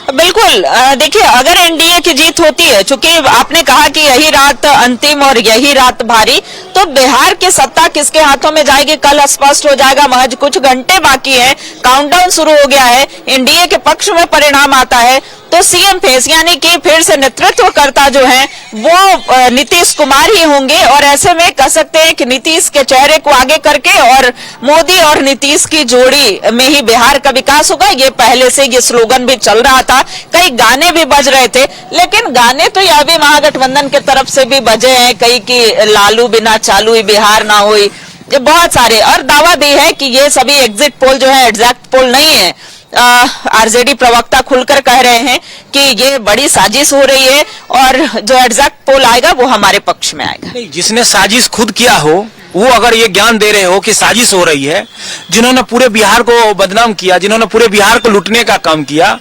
बिल्कुल, देखिए अगर एनडीए की जीत होती है, चूंकि आपने कहा कि यही रात अंतिम और यही रात भारी, तो बिहार की सत्ता किसके हाथों में जाएगी कल स्पष्ट हो जाएगा। महज कुछ घंटे बाकी है, काउंटडाउन शुरू हो गया है, एनडीए के पक्ष में परिणाम आता है तो सीएम फेस यानी कि फिर से नेतृत्वकर्ता जो है वो नीतीश कुमार ही होंगे। और ऐसे में कह सकते हैं कि नीतीश के चेहरे को आगे करके और मोदी और नीतीश की जोड़ी में ही बिहार का विकास होगा। ये पहले से ये स्लोगन भी चल रहा था, कई गाने भी बज रहे थे, लेकिन गाने तो यह भी महागठबंधन के तरफ से भी बजे हैं, कई की लालू बिना चालू ही बिहार ना हुई, ये बहुत सारे। और दावा भी है कि ये सभी एग्जिट पोल जो है एग्जैक्ट पोल नहीं है। आरजेडी प्रवक्ता खुलकर कह रहे हैं कि ये बड़ी साजिश हो रही है और जो एग्जैक्ट पोल आएगा वो हमारे पक्ष में आएगा। नहीं, जिसने साजिश खुद किया हो वो अगर ये ज्ञान दे रहे हो कि साजिश हो रही है, जिन्होंने पूरे बिहार को बदनाम किया, जिन्होंने पूरे बिहार को लूटने का काम किया,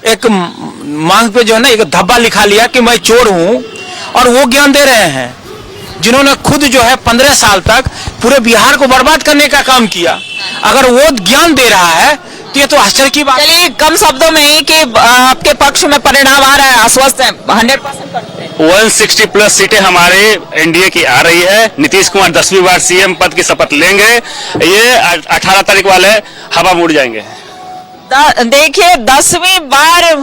एक मांग पे जो है ना एक धब्बा लिखा लिया कि मैं चोर हूं, और वो ज्ञान दे रहे हैं जिन्होंने खुद जो है 15 साल तक पूरे बिहार को बर्बाद करने का काम किया। अगर वो ज्ञान दे रहा है तो ये तो आश्चर्य की बात। चलिए कम शब्दों में ही कि आपके पक्ष में परिणाम आ रहा है, आश्वस्त है 100%। 160 प्लस सीटें हमारे एनडीए की आ रही है। नीतीश कुमार 10वीं बार सीएम पद की शपथ लेंगे। ये 18 तारीख वाले हवा मुड़ जाएंगे। देखिए 10वीं बार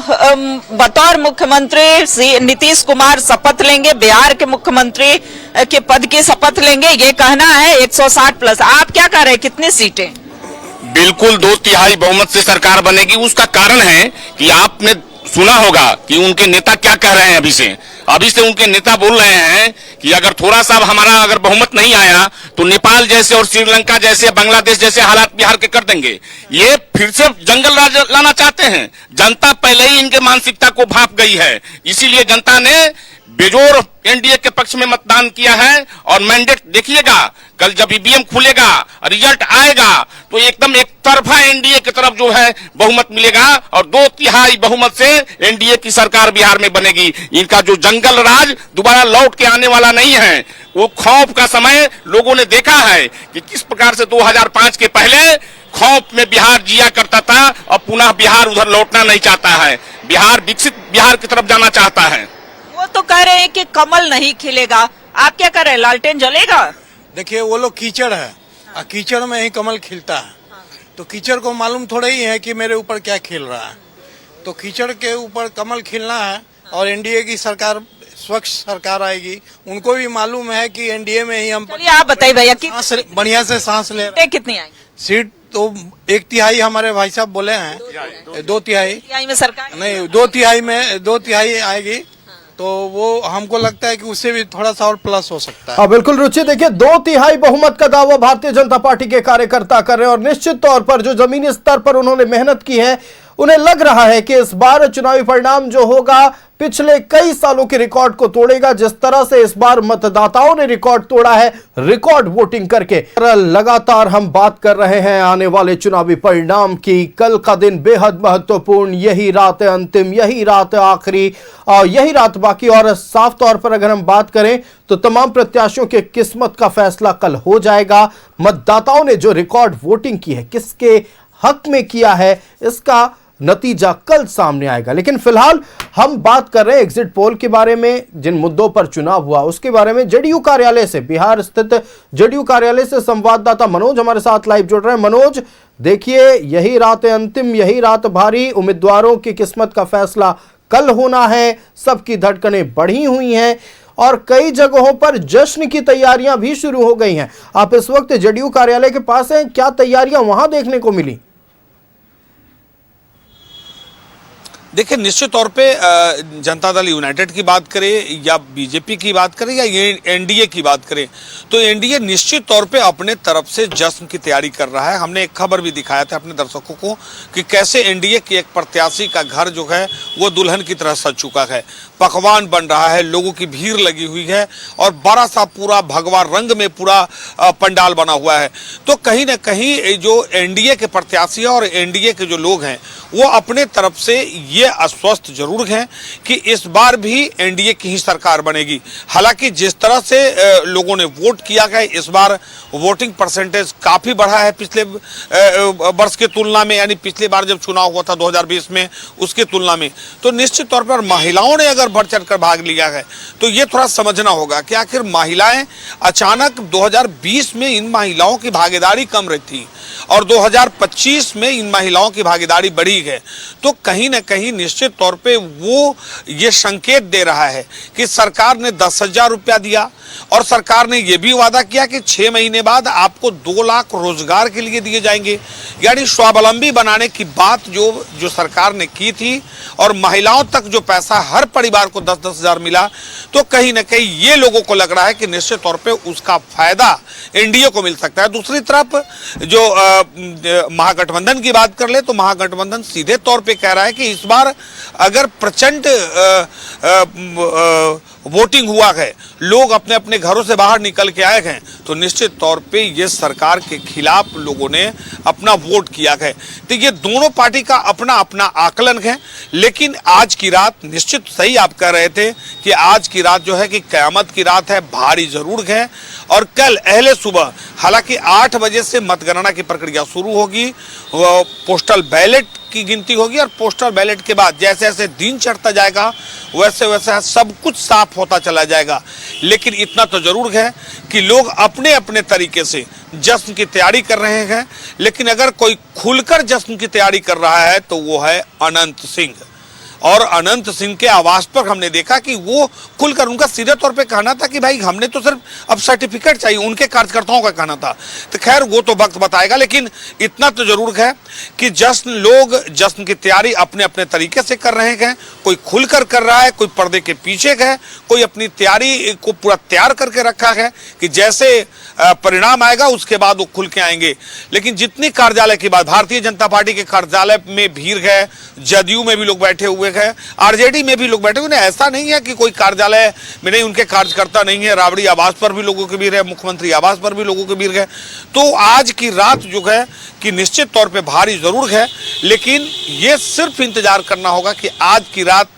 बतौर मुख्यमंत्री नीतीश कुमार शपथ लेंगे, बिहार के मुख्यमंत्री के पद की शपथ लेंगे। ये कहना है 160 प्लस। आप क्या कह रहे हैं, कितनी सीटें? बिल्कुल 2/3 बहुमत से सरकार बनेगी। उसका कारण है कि आपने सुना होगा कि उनके नेता क्या कह रहे हैं। अभी से उनके नेता बोल रहे हैं कि अगर थोड़ा सा हमारा अगर बहुमत नहीं आया तो नेपाल जैसे और श्रीलंका जैसे, बांग्लादेश जैसे हालात बिहार के कर देंगे। ये फिर से जंगल राज लाना चाहते हैं। जनता पहले ही इनके मानसिकता को भांप गई है, इसीलिए जनता ने बेजोर एनडीए के पक्ष में मतदान किया है। और मैंडेट देखिएगा, कल जब ईवीएम खुलेगा, रिजल्ट आएगा तो एकदम एक तरफा एनडीए की तरफ जो है बहुमत मिलेगा और 2/3 बहुमत से एनडीए की सरकार बिहार में बनेगी। इनका जो जंगल राज दोबारा लौट के आने वाला नहीं है। वो खौफ का समय लोगों ने देखा है कि किस प्रकार से 2005 के पहले खौफ में बिहार जिया करता था और पुनः बिहार उधर लौटना नहीं चाहता है। बिहार विकसित बिहार की तरफ जाना चाहता है। वो तो कह रहे हैं कि कमल नहीं खिलेगा, आप क्या कह रहे हैं, लालटेन जलेगा? देखिए वो लोग कीचड़ है और कीचड़ में ही कमल खिलता है। तो कीचड़ को मालूम थोड़ा ही है कि मेरे ऊपर क्या खिल रहा है। तो कीचड़ के ऊपर कमल खिलना है और एनडीए की सरकार निष्पक्ष सरकार आएगी। उनको भी मालूम है कि एनडीए में ही हम चलिए आप बताइए भैया कि बढ़िया से सांस ले रहे सीटें कितनी आएंगी? सीट तो 1/3 हमारे भाई साहब बोले हैं, 2/3 तिहाई में सरकार नहीं, 2/3 आएगी। तो वो हमको लगता है कि उससे भी थोड़ा सा और प्लस हो सकता है। हाँ बिल्कुल रुचि, देखिए 2/3 बहुमत का दावा भारतीय जनता पार्टी के कार्यकर्ता कर रहे हैं और निश्चित तौर पर जो जमीनी स्तर पर उन्होंने मेहनत की है उन्हें लग रहा है कि इस बार चुनावी परिणाम जो होगा पिछले कई सालों के रिकॉर्ड को तोड़ेगा। जिस तरह से इस बार मतदाताओं ने रिकॉर्ड तोड़ा है, रिकॉर्ड वोटिंग करके। लगातार हम बात कर रहे हैं आने वाले चुनावी परिणाम की। कल का दिन बेहद महत्वपूर्ण, यही रात अंतिम, यही रात आखिरी और यही रात बाकी। और साफ तौर पर अगर हम बात करें तो तमाम प्रत्याशियों के किस्मत का फैसला कल हो जाएगा। मतदाताओं ने जो रिकॉर्ड वोटिंग की है, किसके हक में किया है, इसका नतीजा कल सामने आएगा। लेकिन फिलहाल हम बात कर रहे हैं एग्जिट पोल के बारे में। जिन मुद्दों पर चुनाव हुआ उसके बारे में जेडीयू कार्यालय से, बिहार स्थित जेडीयू कार्यालय से संवाददाता मनोज हमारे साथ लाइव जुड़ रहे हैं। मनोज, देखिए यही रात अंतिम, यही रात भारी, उम्मीदवारों की किस्मत का फैसला कल होना है। सबकी धड़कनें बढ़ी हुई हैं और कई जगहों पर जश्न की तैयारियां भी शुरू हो गई हैं। आप इस वक्त जेडीयू कार्यालय के पास हैं, क्या तैयारियां वहां देखने को मिली? देखिए, निश्चित तौर पे जनता दल यूनाइटेड की बात करें या बीजेपी की बात करें या ये एनडीए की बात करें, तो एनडीए निश्चित तौर पे अपने तरफ से जश्न की तैयारी कर रहा है। हमने एक खबर भी दिखाया था अपने दर्शकों को कि कैसे एनडीए के एक प्रत्याशी का घर जो है वो दुल्हन की तरह सज चुका है, पकवान बन रहा है, लोगों की भीड़ लगी हुई है और बड़ा सा पूरा भगवा रंग में पूरा पंडाल बना हुआ है। तो कहीं ना कहीं जो एनडीए के प्रत्याशी और एनडीए के जो लोग हैं वो अपने तरफ से ये आश्वस्त जरूर हैं कि इस बार भी एनडीए की ही सरकार बनेगी। हालांकि जिस तरह से लोगों ने वोट किया है, इस बार वोटिंग परसेंटेज काफी बढ़ा है पिछले वर्ष के तुलना में, यानी पिछली बार जब चुनाव हुआ था 2020 में उसके तुलना में। तो निश्चित तौर पर महिलाओं ने अगर बढ़ चढ़ कर भाग लिया है तो ये थोड़ा समझना होगा कि आखिर महिलाएं अचानक 2020 में इन महिलाओं की भागीदारी कम रही थी और 2025 में इन महिलाओं की भागीदारी बढ़ी है। तो कहीं ना कहीं निश्चित तौर पे वो ये संकेत दे रहा है कि सरकार ने 10,000 रुपया दिया और सरकार ने यह भी वादा किया कि 6 महीने बाद आपको 2 लाख रोजगार के लिए दिए जाएंगे। यानी स्वावलंबी बनाने की बात जो सरकार ने की थी और महिलाओं तक जो पैसा हर परिवार को 10-10 हजार मिला, तो कहीं ना कहीं ये लोगों को लग रहा है कि निश्चित तौर पे उसका फायदा एनडीए को मिल सकता है। दूसरी तरफ जो महागठबंधन की बात कर ले तो महागठबंधन सीधे तौर पे कह रहा है कि इस बार अगर प्रचंड वोटिंग हुआ है, लोग अपने अपने घरों से बाहर निकल के आए हैं, तो निश्चित तौर पे ये सरकार के खिलाफ लोगों ने अपना वोट किया है। तो ये दोनों पार्टी का अपना अपना आकलन है। लेकिन आज की रात निश्चित सही आप कह रहे थे कि आज की रात जो है कि कयामत की रात है, भारी जरूर है। और कल अहले सुबह हालांकि 8 बजे से मतगणना की प्रक्रिया शुरू होगी, पोस्टल बैलेट की गिनती होगी और पोस्टल बैलेट के बाद जैसे जैसे दिन चढ़ता जाएगा वैसे वैसे सब कुछ साफ होता चला जाएगा। लेकिन इतना तो जरूर है कि लोग अपने अपने तरीके से जश्न की तैयारी कर रहे हैं। लेकिन अगर कोई खुलकर जश्न की तैयारी कर रहा है तो वो है अनंत सिंह। और अनंत सिंह के आवास पर हमने देखा कि वो खुलकर, उनका सीधे तौर पे कहना था कि भाई हमने तो सिर्फ अब सर्टिफिकेट चाहिए, उनके कार्यकर्ताओं का कहना था। तो खैर वो तो वक्त बताएगा, लेकिन इतना तो जरूर है कि लोग जश्न की तैयारी अपने अपने तरीके से कर रहे हैं। कोई खुलकर कर रहा है, कोई पर्दे के पीछे है, कोई अपनी तैयारी को पूरा तैयार करके रखा है कि जैसे परिणाम आएगा उसके बाद वो खुल के आएंगे। लेकिन जितनी कार्यालय की बात, भारतीय जनता पार्टी के कार्यालय में भीड़ है, जदयू में भी लोग बैठे हुए हैं, आरजेडी में भी लोग बैठे हुए हैं। ऐसा नहीं है कि कोई कार्यालय में नहीं उनके कार्यकर्ता नहीं है। राबड़ी आवास पर भी लोगों की भीड़ है, मुख्यमंत्री आवास पर भी लोगों की भीड़ है। तो आज की रात जो है कि निश्चित तौर पे भारी जरूर है, लेकिन ये सिर्फ इंतजार करना होगा कि आज की रात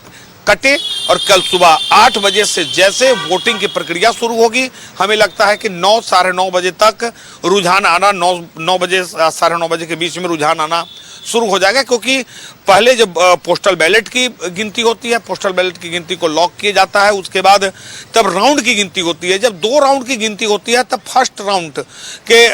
कटे और कल सुबह 8 बजे से जैसे वोटिंग की प्रक्रिया शुरू होगी, हमें लगता है कि 9 साढ़े 9 बजे तक रुझान आना, 9 बजे साढ़े 9 बजे के बीच में रुझान आना शुरू हो जाएगा। क्योंकि पहले जब पोस्टल बैलेट की गिनती होती है, पोस्टल बैलेट की गिनती को लॉक किया जाता है, उसके बाद तब राउंड की गिनती होती है। जब 2 राउंड की गिनती होती है तब फर्स्ट राउंड के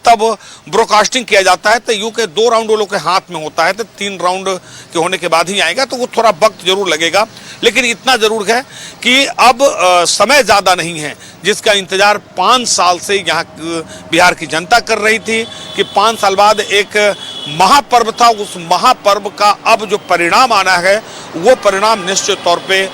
तब ब्रॉडकास्टिंग किया जाता है। तो यूं के 2 राउंड वो लोग के हाथ में होता है, तो 3 राउंड के होने के बाद ही आएगा। तो वो थोड़ा वक्त जरूर लगेगा। मिलेगा, लेकिन इतना जरूर है कि अब समय ज्यादा नहीं है जिसका इंतजार 5 साल से यहाँ बिहार की जनता कर रही थी कि 5 साल बाद एक महापर्व था, उस महापर्व का अब जो परिणाम आना है वो परिणाम निश्चित तौर पे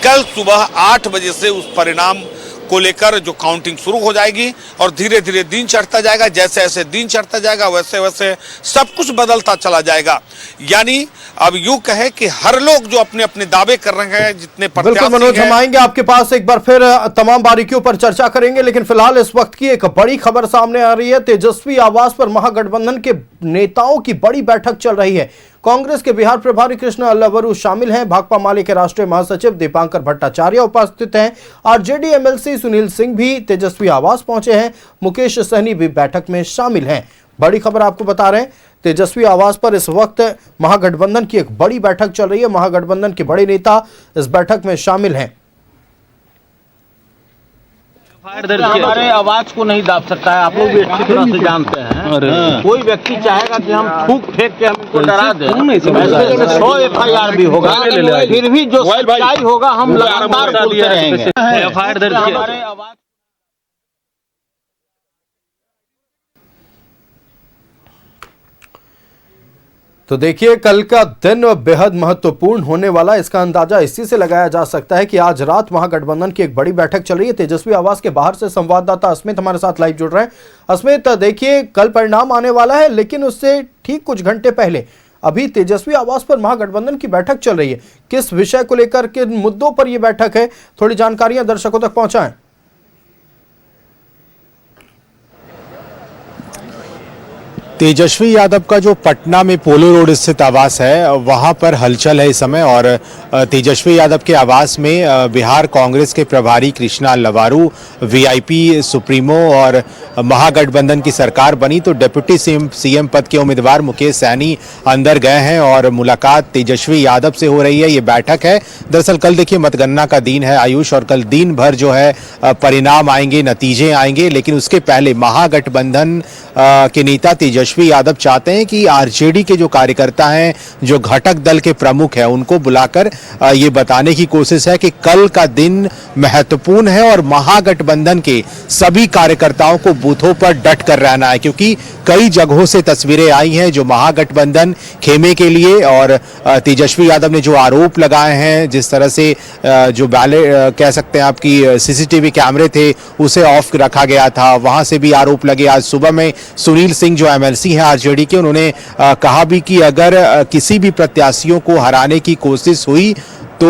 कल सुबह 8 बजे से उस परिणाम को लेकर जो काउंटिंग शुरू हो जाएगी और धीरे धीरे दिन चढ़ता जाएगा। जैसे जैसे दिन चढ़ता जाएगा वैसे वैसे सब कुछ बदलता चला जाएगा। यानी अब यूं कहे कि हर लोग जो अपने अपने दावे कर रहे हैं, जितने बिल्कुल मनोज, हम आएंगे आपके पास एक बार फिर तमाम बारीकियों पर चर्चा करेंगे, लेकिन फिलहाल इस वक्त की एक बड़ी खबर सामने आ रही है। तेजस्वी आवास पर महागठबंधन के नेताओं की बड़ी बैठक चल रही है। कांग्रेस के बिहार प्रभारी कृष्णा लवारू शामिल हैं, भाकपा माले के राष्ट्रीय महासचिव दीपांकर भट्टाचार्य उपस्थित हैं, आरजेडी एमएलसी सुनील सिंह भी तेजस्वी आवास पहुंचे हैं, मुकेश सहनी भी बैठक में शामिल हैं। बड़ी खबर आपको बता रहे हैं, तेजस्वी आवास पर इस वक्त महागठबंधन की एक बड़ी बैठक चल रही है। महागठबंधन के बड़े नेता इस बैठक में शामिल हैं। हमारे आवाज को नहीं दाब सकता है, आप लोग भी अच्छी तरह से जानते हैं। कोई व्यक्ति चाहेगा कि हम थूक फेंक के हमको डरा दें, 100 FIR भी होगा, फिर भी जो सच्चाई होगा हम लगातार बोलते रहेंगे। FIR दर्ज किया। तो देखिए, कल का दिन बेहद महत्वपूर्ण होने वाला, इसका अंदाजा इसी से लगाया जा सकता है कि आज रात महागठबंधन की एक बड़ी बैठक चल रही है। तेजस्वी आवास के बाहर से संवाददाता अस्मित हमारे साथ लाइव जुड़ रहे हैं। अस्मित, देखिए कल परिणाम आने वाला है, लेकिन उससे ठीक कुछ घंटे पहले अभी तेजस्वी आवास पर महागठबंधन की बैठक चल रही है। किस विषय को लेकर, किन मुद्दों पर यह बैठक है, थोड़ी जानकारियां दर्शकों तक पहुंचाएं। तेजस्वी यादव का जो पटना में पोलो रोड स्थित आवास है वहां पर हलचल है इस समय, और तेजस्वी यादव के आवास में बिहार कांग्रेस के प्रभारी कृष्णा लवारू, वीआईपी सुप्रीमो और महागठबंधन की सरकार बनी तो डिप्टी सीएम पद के उम्मीदवार मुकेश सहनी अंदर गए हैं और मुलाकात तेजस्वी यादव से हो रही है। ये बैठक है, दरअसल कल देखिए मतगणना का दिन है आयुष, और कल दिन भर जो है परिणाम आएंगे, नतीजे आएंगे, लेकिन उसके पहले महागठबंधन के नेता तेजस्वी यादव चाहते हैं कि आरजेडी के जो कार्यकर्ता हैं, जो घटक दल के प्रमुख हैं, उनको बुलाकर ये बताने की कोशिश है कि कल का दिन महत्वपूर्ण है और महागठबंधन के सभी कार्यकर्ताओं को बूथों पर डट कर रहना है, क्योंकि कई जगहों से तस्वीरें आई हैं जो महागठबंधन खेमे के लिए, और तेजस्वी यादव ने जो आरोप लगाए हैं, जिस तरह से जो बैलेट कह सकते हैं आपकी सीसीटीवी कैमरे थे उसे ऑफ रखा गया था, वहां से भी आरोप लगे। आज सुबह में सुनील सिंह जो एमएलसी हैं आरजेडी के, उन्होंने कहा भी कि अगर किसी भी प्रत्याशियों को हराने की कोशिश हुई तो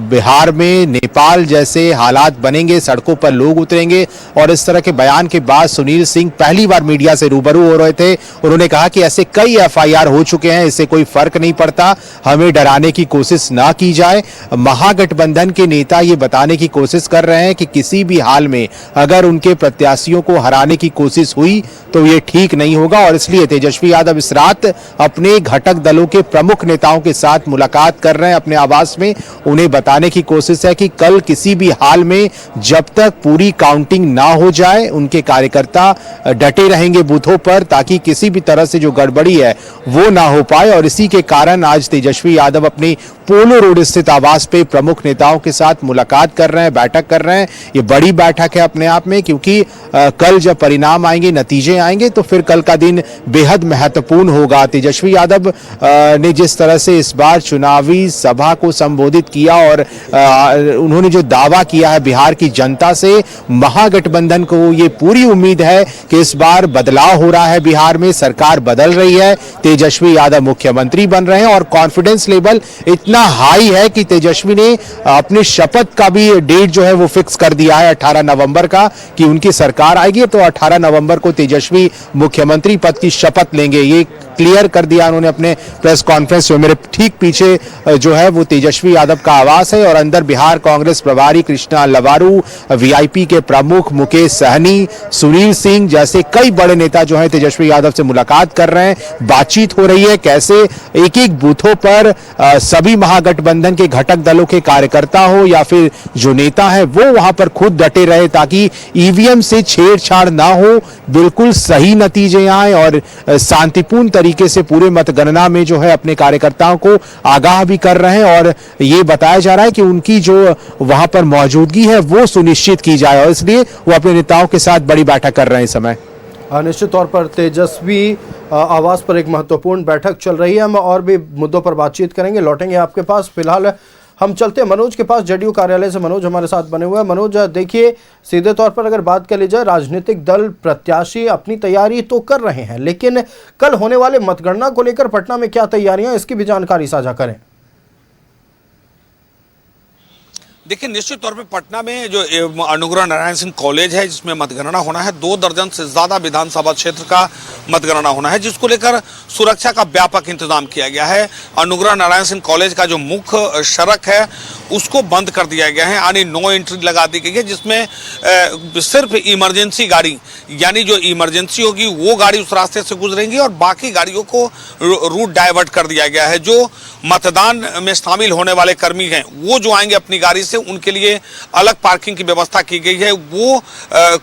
बिहार में नेपाल जैसे हालात बनेंगे, सड़कों पर लोग उतरेंगे। और इस तरह के बयान के बाद सुनील सिंह पहली बार मीडिया से रूबरू हो रहे थे। उन्होंने कहा कि ऐसे कई एफआईआर हो चुके हैं, इससे कोई फर्क नहीं पड़ता, हमें डराने की कोशिश ना की जाए। महागठबंधन के नेता ये बताने की कोशिश कर रहे हैं कि किसी भी हाल में अगर उनके प्रत्याशियों को हराने की कोशिश हुई तो ये ठीक नहीं होगा, और इसलिए तेजस्वी यादव इस रात अपने घटक दलों के प्रमुख नेताओं के साथ मुलाकात कर रहे हैं अपने आवास में। उन्हें बताने की कोशिश है कि कल किसी भी हाल में जब तक पूरी काउंटिंग ना हो जाए उनके कार्यकर्ता डटे रहेंगे बूथों पर, ताकि किसी भी तरह से जो गड़बड़ी है वो ना हो पाए। और इसी के कारण आज तेजस्वी यादव अपनी पोलो रोड स्थित आवास पे प्रमुख नेताओं के साथ मुलाकात कर रहे हैं, बैठक कर रहे हैं। ये बड़ी बैठक है अपने आप में, क्योंकि कल जब परिणाम आएंगे, नतीजे आएंगे, तो फिर कल का दिन बेहद महत्वपूर्ण होगा। तेजस्वी यादव ने जिस तरह से इस बार चुनावी सभा को संबोधित किया और उन्होंने जो दावा किया है बिहार की जनता से, महागठबंधन को ये पूरी उम्मीद है कि इस बार बदलाव हो रहा है, बिहार में सरकार बदल रही है, तेजस्वी यादव मुख्यमंत्री बन रहे हैं। और कॉन्फिडेंस लेवल इतना हाई है कि तेजस्वी ने अपनी शपथ का भी डेट जो है वो फिक्स कर दिया है 18 नवंबर का, कि उनकी सरकार आएगी तो 18 नवंबर को तेजस्वी मुख्यमंत्री पद की शपथ लेंगे। ये क्लियर कर दिया उन्होंने अपने प्रेस कॉन्फ्रेंस में। मेरे ठीक पीछे जो है वो तेजस्वी यादव का आवास है, और अंदर बिहार कांग्रेस प्रभारी कृष्णा लवारू, वीआईपी के प्रमुख मुकेश सहनी, सुनील सिंह जैसे कई बड़े नेता जो हैं तेजस्वी यादव से मुलाकात कर रहे हैं। बातचीत हो रही है कैसे एक एक बूथों पर सभी महागठबंधन के घटक दलों के कार्यकर्ता हो या फिर जो नेता है वो वहां पर खुद डटे रहे, ताकि ईवीएम से छेड़छाड़ ना हो, बिल्कुल सही नतीजे आए और शांतिपूर्ण तरीके से पूरे मतगणना में जो है अपने कार्यकर्ताओं को आगाह भी कर रहे हैं और ये बताया जा रहा है कि उनकी जो वहां पर मौजूदगी है वो सुनिश्चित की जाए और इसलिए वो अपने नेताओं के साथ बड़ी बैठक कर रहे हैं इस समय। निश्चित तौर पर तेजस्वी आवास पर एक महत्वपूर्ण बैठक चल रही है। हम और भी मुद्दों पर बातचीत करेंगे, लौटेंगे आपके पास। फिलहाल हम चलते हैं मनोज के पास, जेडीयू कार्यालय से मनोज हमारे साथ बने हुए हैं। मनोज, देखिए सीधे तौर पर अगर बात कर ली जाए, राजनीतिक दल प्रत्याशी अपनी तैयारी तो कर रहे हैं, लेकिन कल होने वाले मतगणना को लेकर पटना में क्या तैयारियां, इसकी भी जानकारी साझा करें। देखिए, निश्चित तौर पे पटना में जो अनुग्रह नारायण सिंह कॉलेज है जिसमें मतगणना होना है, 2 दर्जन से ज्यादा विधानसभा क्षेत्र का मतगणना होना है, जिसको लेकर सुरक्षा का व्यापक इंतजाम किया गया है। अनुग्रह नारायण सिंह कॉलेज का जो मुख्य सड़क है उसको बंद कर दिया गया है, यानी नो एंट्री लगा दी गई है, जिसमें सिर्फ इमरजेंसी गाड़ी, यानी जो इमरजेंसी होगी वो गाड़ी उस रास्ते से गुजरेंगी और बाकी गाड़ियों को रूट डाइवर्ट कर दिया गया है। जो मतदान में शामिल होने वाले कर्मी हैं वो जो आएंगे अपनी गाड़ी से, उनके लिए अलग पार्किंग की व्यवस्था की गई है। वो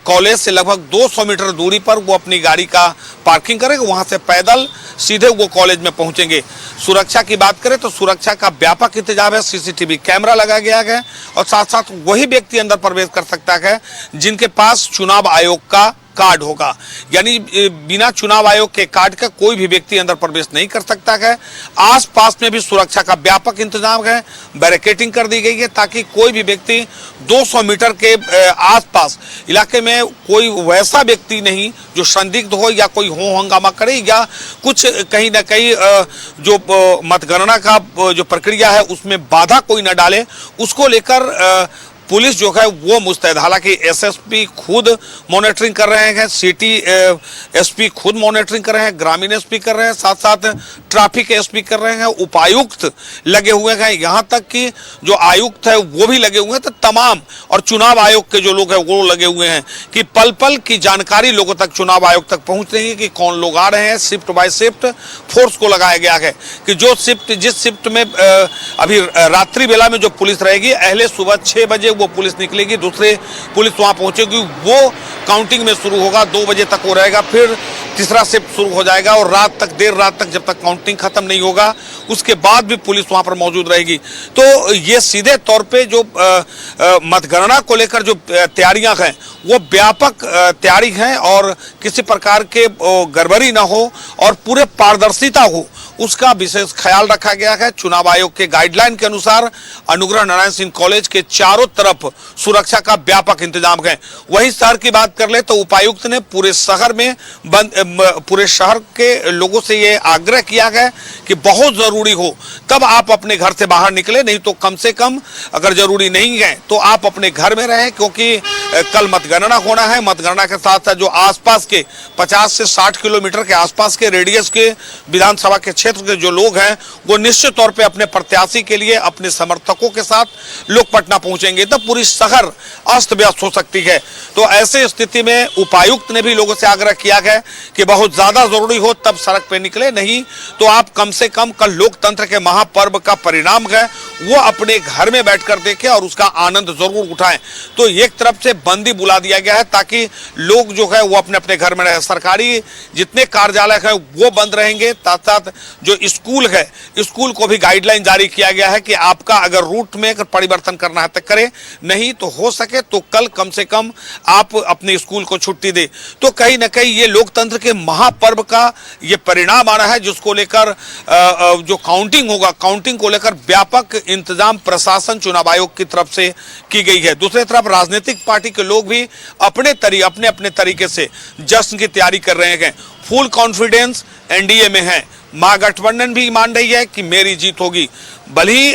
कॉलेज से लगभग 200 मीटर दूरी पर वो अपनी गाड़ी का पार्किंग करेंगे, वहां से पैदल सीधे वो कॉलेज में पहुंचेंगे। सुरक्षा की बात करें तो सुरक्षा का व्यापक इंतजाम है, सीसीटीवी कैमरा लगा गया है और साथ साथ वही व्यक्ति अंदर प्रवेश कर सकता है जिनके पास चुनाव आयोग का कार्ड होगा, यानी बिना चुनाव आयोग के कार्ड का कोई भी व्यक्ति अंदर प्रवेश नहीं कर सकता है। आसपास में भी सुरक्षा का व्यापक इंतजाम है, बैरिकेडिंग कर दी गई है ताकि कोई भी व्यक्ति 200 मीटर के आसपास इलाके में कोई वैसा व्यक्ति नहीं जो संदिग्ध हो या कोई हो हंगामा करे या कुछ कहीं ना कहीं जो मतगणना का जो प्रक्रिया है उसमें बाधा कोई न डाले, उसको लेकर पुलिस जो है वो मुस्तैद। हालांकि एसएसपी खुद मॉनिटरिंग कर रहे हैं, सिटी एसपी खुद मॉनिटरिंग कर रहे हैं, ग्रामीण एसपी कर रहे हैं, साथ साथ ट्रैफिक एसपी कर रहे हैं, उपायुक्त लगे हुए हैं, यहाँ तक कि जो आयुक्त है वो भी लगे हुए हैं। तो तमाम और चुनाव आयोग के जो लोग हैं वो लगे हुए हैं कि पल पल की जानकारी लोगों तक, चुनाव आयोग तक पहुंच रही है कि कौन लोग आ रहे हैं। शिफ्ट बाय शिफ्ट फोर्स को लगाया गया है कि जो शिफ्ट जिस शिफ्ट में अभी रात्रि बेला में जो पुलिस रहेगी, अहले सुबह 6 बजे वो पुलिस निकलेगी, दूसरे पुलिस वहां पहुंचेगी, वो काउंटिंग में शुरू होगा, 2 बजे तक हो रहेगा, फिर तीसरा शिफ्ट शुरू हो जाएगा और रात तक, देर रात तक, जब तक काउंटिंग खत्म नहीं होगा उसके बाद भी पुलिस वहां पर मौजूद रहेगी। तो ये सीधे तौर पे जो मतगणना को लेकर जो तैयारियां हैं वो व्यापक तैयारी हैं और किसी प्रकार के गड़बड़ी ना हो और पूरे पारदर्शिता हो उसका विशेष ख्याल रखा गया है। चुनाव आयोग के गाइडलाइन के अनुसार अनुग्रह नारायण सिंह कॉलेज के चारों तरफ सुरक्षा का व्यापक इंतजाम है। वहीं शहर की बात कर ले तो उपायुक्त ने पूरे शहर में पूरे शहर के लोगों से ये आग्रह किया है कि बहुत जरूरी हो तब आप अपने घर से बाहर निकले, नहीं तो कम से कम अगर जरूरी नहीं है तो आप अपने घर में रहें, क्योंकि कल मतगणना होना है। मतगणना के साथ साथ जो आसपास के 50 से 60 किलोमीटर के आसपास के रेडियस के विधानसभा के क्षेत्र के जो लोग हैं वो निश्चित तौर पे अपने प्रत्याशी के लिए अपने समर्थकों के साथ लोग पटना पहुंचेंगे, तब पूरी शहर अस्त व्यस्त हो सकती है। तो ऐसे स्थिति में उपायुक्त ने भी लोगों से आग्रह किया है कि बहुत ज्यादा जरूरी हो तब सड़क पे निकले, नहीं तो आप कम से कम कल लोकतंत्र के महापर्व का परिणाम है वो अपने घर में बैठकर देखें और उसका आनंद जरूर उठाएं। तो एक तरफ से बंदी बुला दिया गया है ताकि लोग जो है वो अपने अपने घर में रहे। सरकारी जितने कार्यालय है वो बंद रहेंगे, साथ साथ जो स्कूल है स्कूल को भी गाइडलाइन जारी किया गया है कि आपका अगर रूट में अगर परिवर्तन करना है तो करें, नहीं तो हो सके तो कल कम से कम आप अपने स्कूल को छुट्टी दे। तो कहीं ना कहीं ये लोकतंत्र के महापर्व का ये परिणाम आ रहा है जिसको लेकर जो काउंटिंग होगा, काउंटिंग को लेकर व्यापक इंतजाम प्रशासन चुनाव आयोग की तरफ से की गई है। दूसरी तरफ राजनीतिक पार्टी के लोग भी अपने अपने तरीके से जश्न की तैयारी कर रहे हैं। फुल कॉन्फिडेंस एनडीए में है, महागठबंधन भी मान रही है कि मेरी जीत होगी। भले ही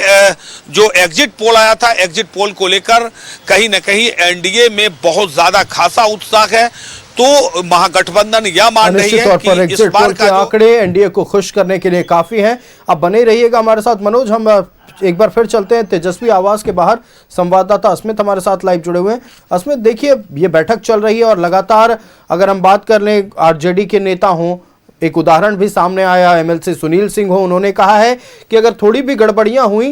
जो एग्जिट पोल आया था, एग्जिट पोल को लेकर कहीं ना कहीं एनडीए में बहुत ज्यादा खासा उत्साह है, तो महागठबंधन यह मान रही है कि इस बार के आंकड़े एनडीए को खुश करने के लिए काफी हैं। अब बने रहिएगा हमारे साथ मनोज। हम एक बार फिर चलते हैं तेजस्वी आवास के बाहर, संवाददाता अस्मित हमारे साथ लाइव जुड़े हुए हैं। अस्मित, देखिए ये बैठक चल रही है और लगातार अगर हम बात कर लें आरजेडी के नेता हों, एक उदाहरण भी सामने आया, एमएलसी सुनील सिंह हो, उन्होंने कहा है कि अगर थोड़ी भी गड़बड़ियां हुई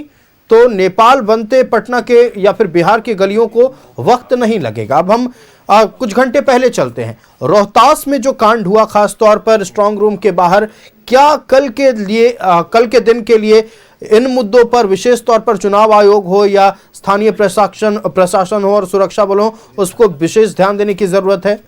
तो नेपाल बनते पटना के या फिर बिहार की गलियों को वक्त नहीं लगेगा। अब हम कुछ घंटे पहले चलते हैं, रोहतास में जो कांड हुआ, खास तौर पर स्ट्रांग रूम के बाहर, क्या कल के दिन के लिए इन मुद्दों पर विशेष तौर पर चुनाव आयोग हो या स्थानीय प्रशासन हो और सुरक्षा बल हो, उसको विशेष ध्यान देने की जरूरत है?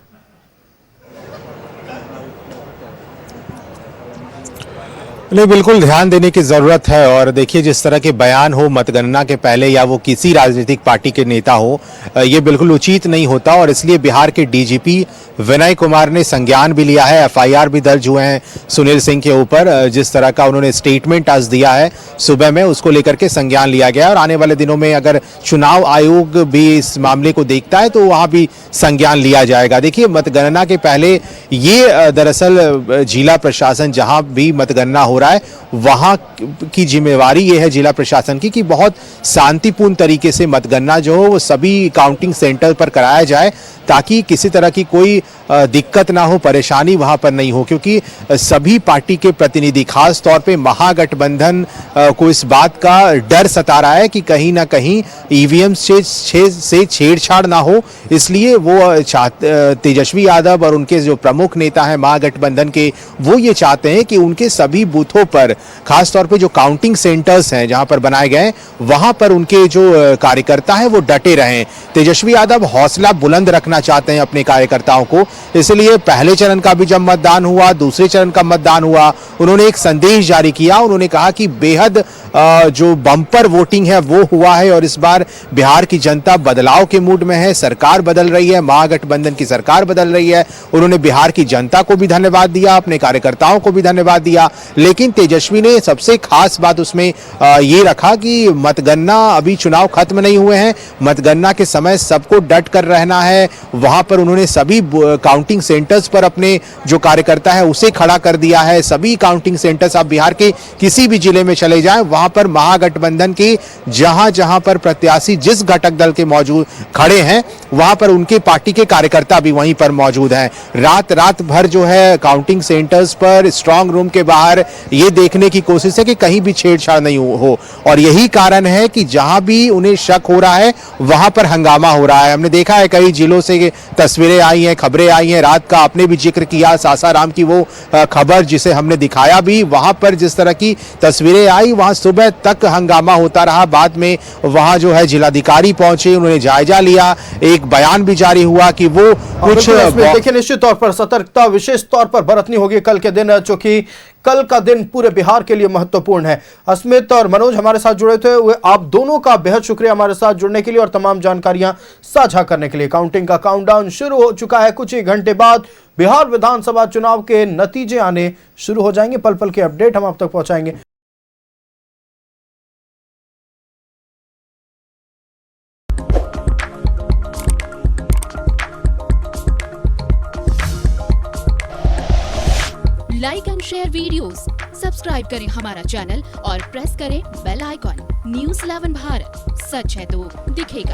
नहीं, बिल्कुल ध्यान देने की जरूरत है। और देखिए, जिस तरह के बयान हो मतगणना के पहले या वो किसी राजनीतिक पार्टी के नेता हो, ये बिल्कुल उचित नहीं होता। और इसलिए बिहार के डीजीपी विनय कुमार ने संज्ञान भी लिया है, एफआईआर भी दर्ज हुए हैं सुनील सिंह के ऊपर। जिस तरह का उन्होंने स्टेटमेंट आज दिया है सुबह में, उसको लेकर के संज्ञान लिया गया। और आने वाले दिनों में अगर चुनाव आयोग भी इस मामले को देखता है तो वहां भी संज्ञान लिया जाएगा। देखिए, मतगणना के पहले ये दरअसल जिला प्रशासन जहां भी मतगणना हो रहा है वहां की जिम्मेवारी ये है जिला प्रशासन की कि बहुत शांतिपूर्ण तरीके से मतगणना जो हो वो सभी काउंटिंग सेंटर पर कराया जाए, ताकि किसी तरह की कोई दिक्कत ना हो, परेशानी वहां पर नहीं हो। क्योंकि सभी पार्टी के प्रतिनिधि, खास तौर पे महागठबंधन को इस बात का डर सता रहा है कि कहीं ना कहीं ईवीएम से छेड़छाड़ ना हो। इसलिए वो तेजस्वी यादव और उनके जो प्रमुख नेता हैं महागठबंधन के, वो ये चाहते हैं कि उनके सभी बूथों पर, खास तौर पे जो काउंटिंग सेंटर्स हैं जहां पर बनाए गए, वहां पर उनके जो कार्यकर्ता हैं वो डटे रहें। तेजस्वी यादव हौसला बुलंद रखना चाहते हैं अपने कार्यकर्ताओं को, इसलिए पहले चरण का भी जब मतदान हुआ, दूसरे चरण का मतदान हुआ, उन्होंने एक संदेश जारी किया। उन्होंने कहा कि बेहद जो बम्पर वोटिंग है वो हुआ है और इस बार बिहार की जनता बदलाव के मूड में है, सरकार बदल रही है, महागठबंधन की सरकार बदल रही है। उन्होंने बिहार की जनता को भी धन्यवाद दिया, अपने कार्यकर्ताओं को भी धन्यवाद दिया। लेकिन तेजस्वी ने सबसे खास बात उसमें ये रखा कि मतगणना, अभी चुनाव खत्म नहीं हुए हैं, मतगणना के समय सबको डट कर रहना है। वहां पर उन्होंने सभी काउंटिंग सेंटर्स पर अपने जो कार्यकर्ता है उसे खड़ा कर दिया है। सभी काउंटिंग सेंटर्स आप बिहार के किसी भी जिले में चले जाएं, वहां पर महागठबंधन के जहां जहां पर प्रत्याशी जिस घटक दल के मौजूद खड़े हैं, वहां पर उनके पार्टी के कार्यकर्ता भी वहीं पर मौजूद हैं। रात भर जो है काउंटिंग सेंटर्स पर, स्ट्रांग रूम के बाहर ये देखने की कोशिश है कि कहीं भी छेड़छाड़ नहीं हो। और यही कारण है कि जहां भी उन्हें शक हो रहा है वहां पर हंगामा हो रहा है। हमने देखा है कई जिलों से तस्वीरें आई हैं, खबरें आई हैं। रात का आपने भी जिक्र किया सासाराम की वो खबर जिसे हमने दिखाया भी, वहां पर जिस तरह की तस्वीरें आई, वहां सुबह तक हंगामा होता रहा। बाद में वहां जो है जिलाधिकारी पहुंचे, उन्होंने जायजा लिया, एक बयान भी जारी हुआ कि वो कुछ देखिए, निश्चित तौर पर सतर्कता विशेष तौर पर बरतनी होगी कल के दिन, चूंकि कल का दिन पूरे बिहार के लिए महत्वपूर्ण है। अस्मित और मनोज हमारे साथ जुड़े थे, आप दोनों का बेहद शुक्रिया हमारे साथ जुड़ने के लिए और तमाम जानकारियां साझा करने के लिए। काउंटिंग का काउंटडाउन शुरू हो चुका है, कुछ ही घंटे बाद बिहार विधानसभा चुनाव के नतीजे आने शुरू हो जाएंगे। पल पल के अपडेट हम आप तक पहुंचाएंगे। Like and share videos, subscribe करें हमारा चैनल और प्रेस करें बेल आइकॉन। न्यूज़ 11 भारत, सच है तो दिखेगा।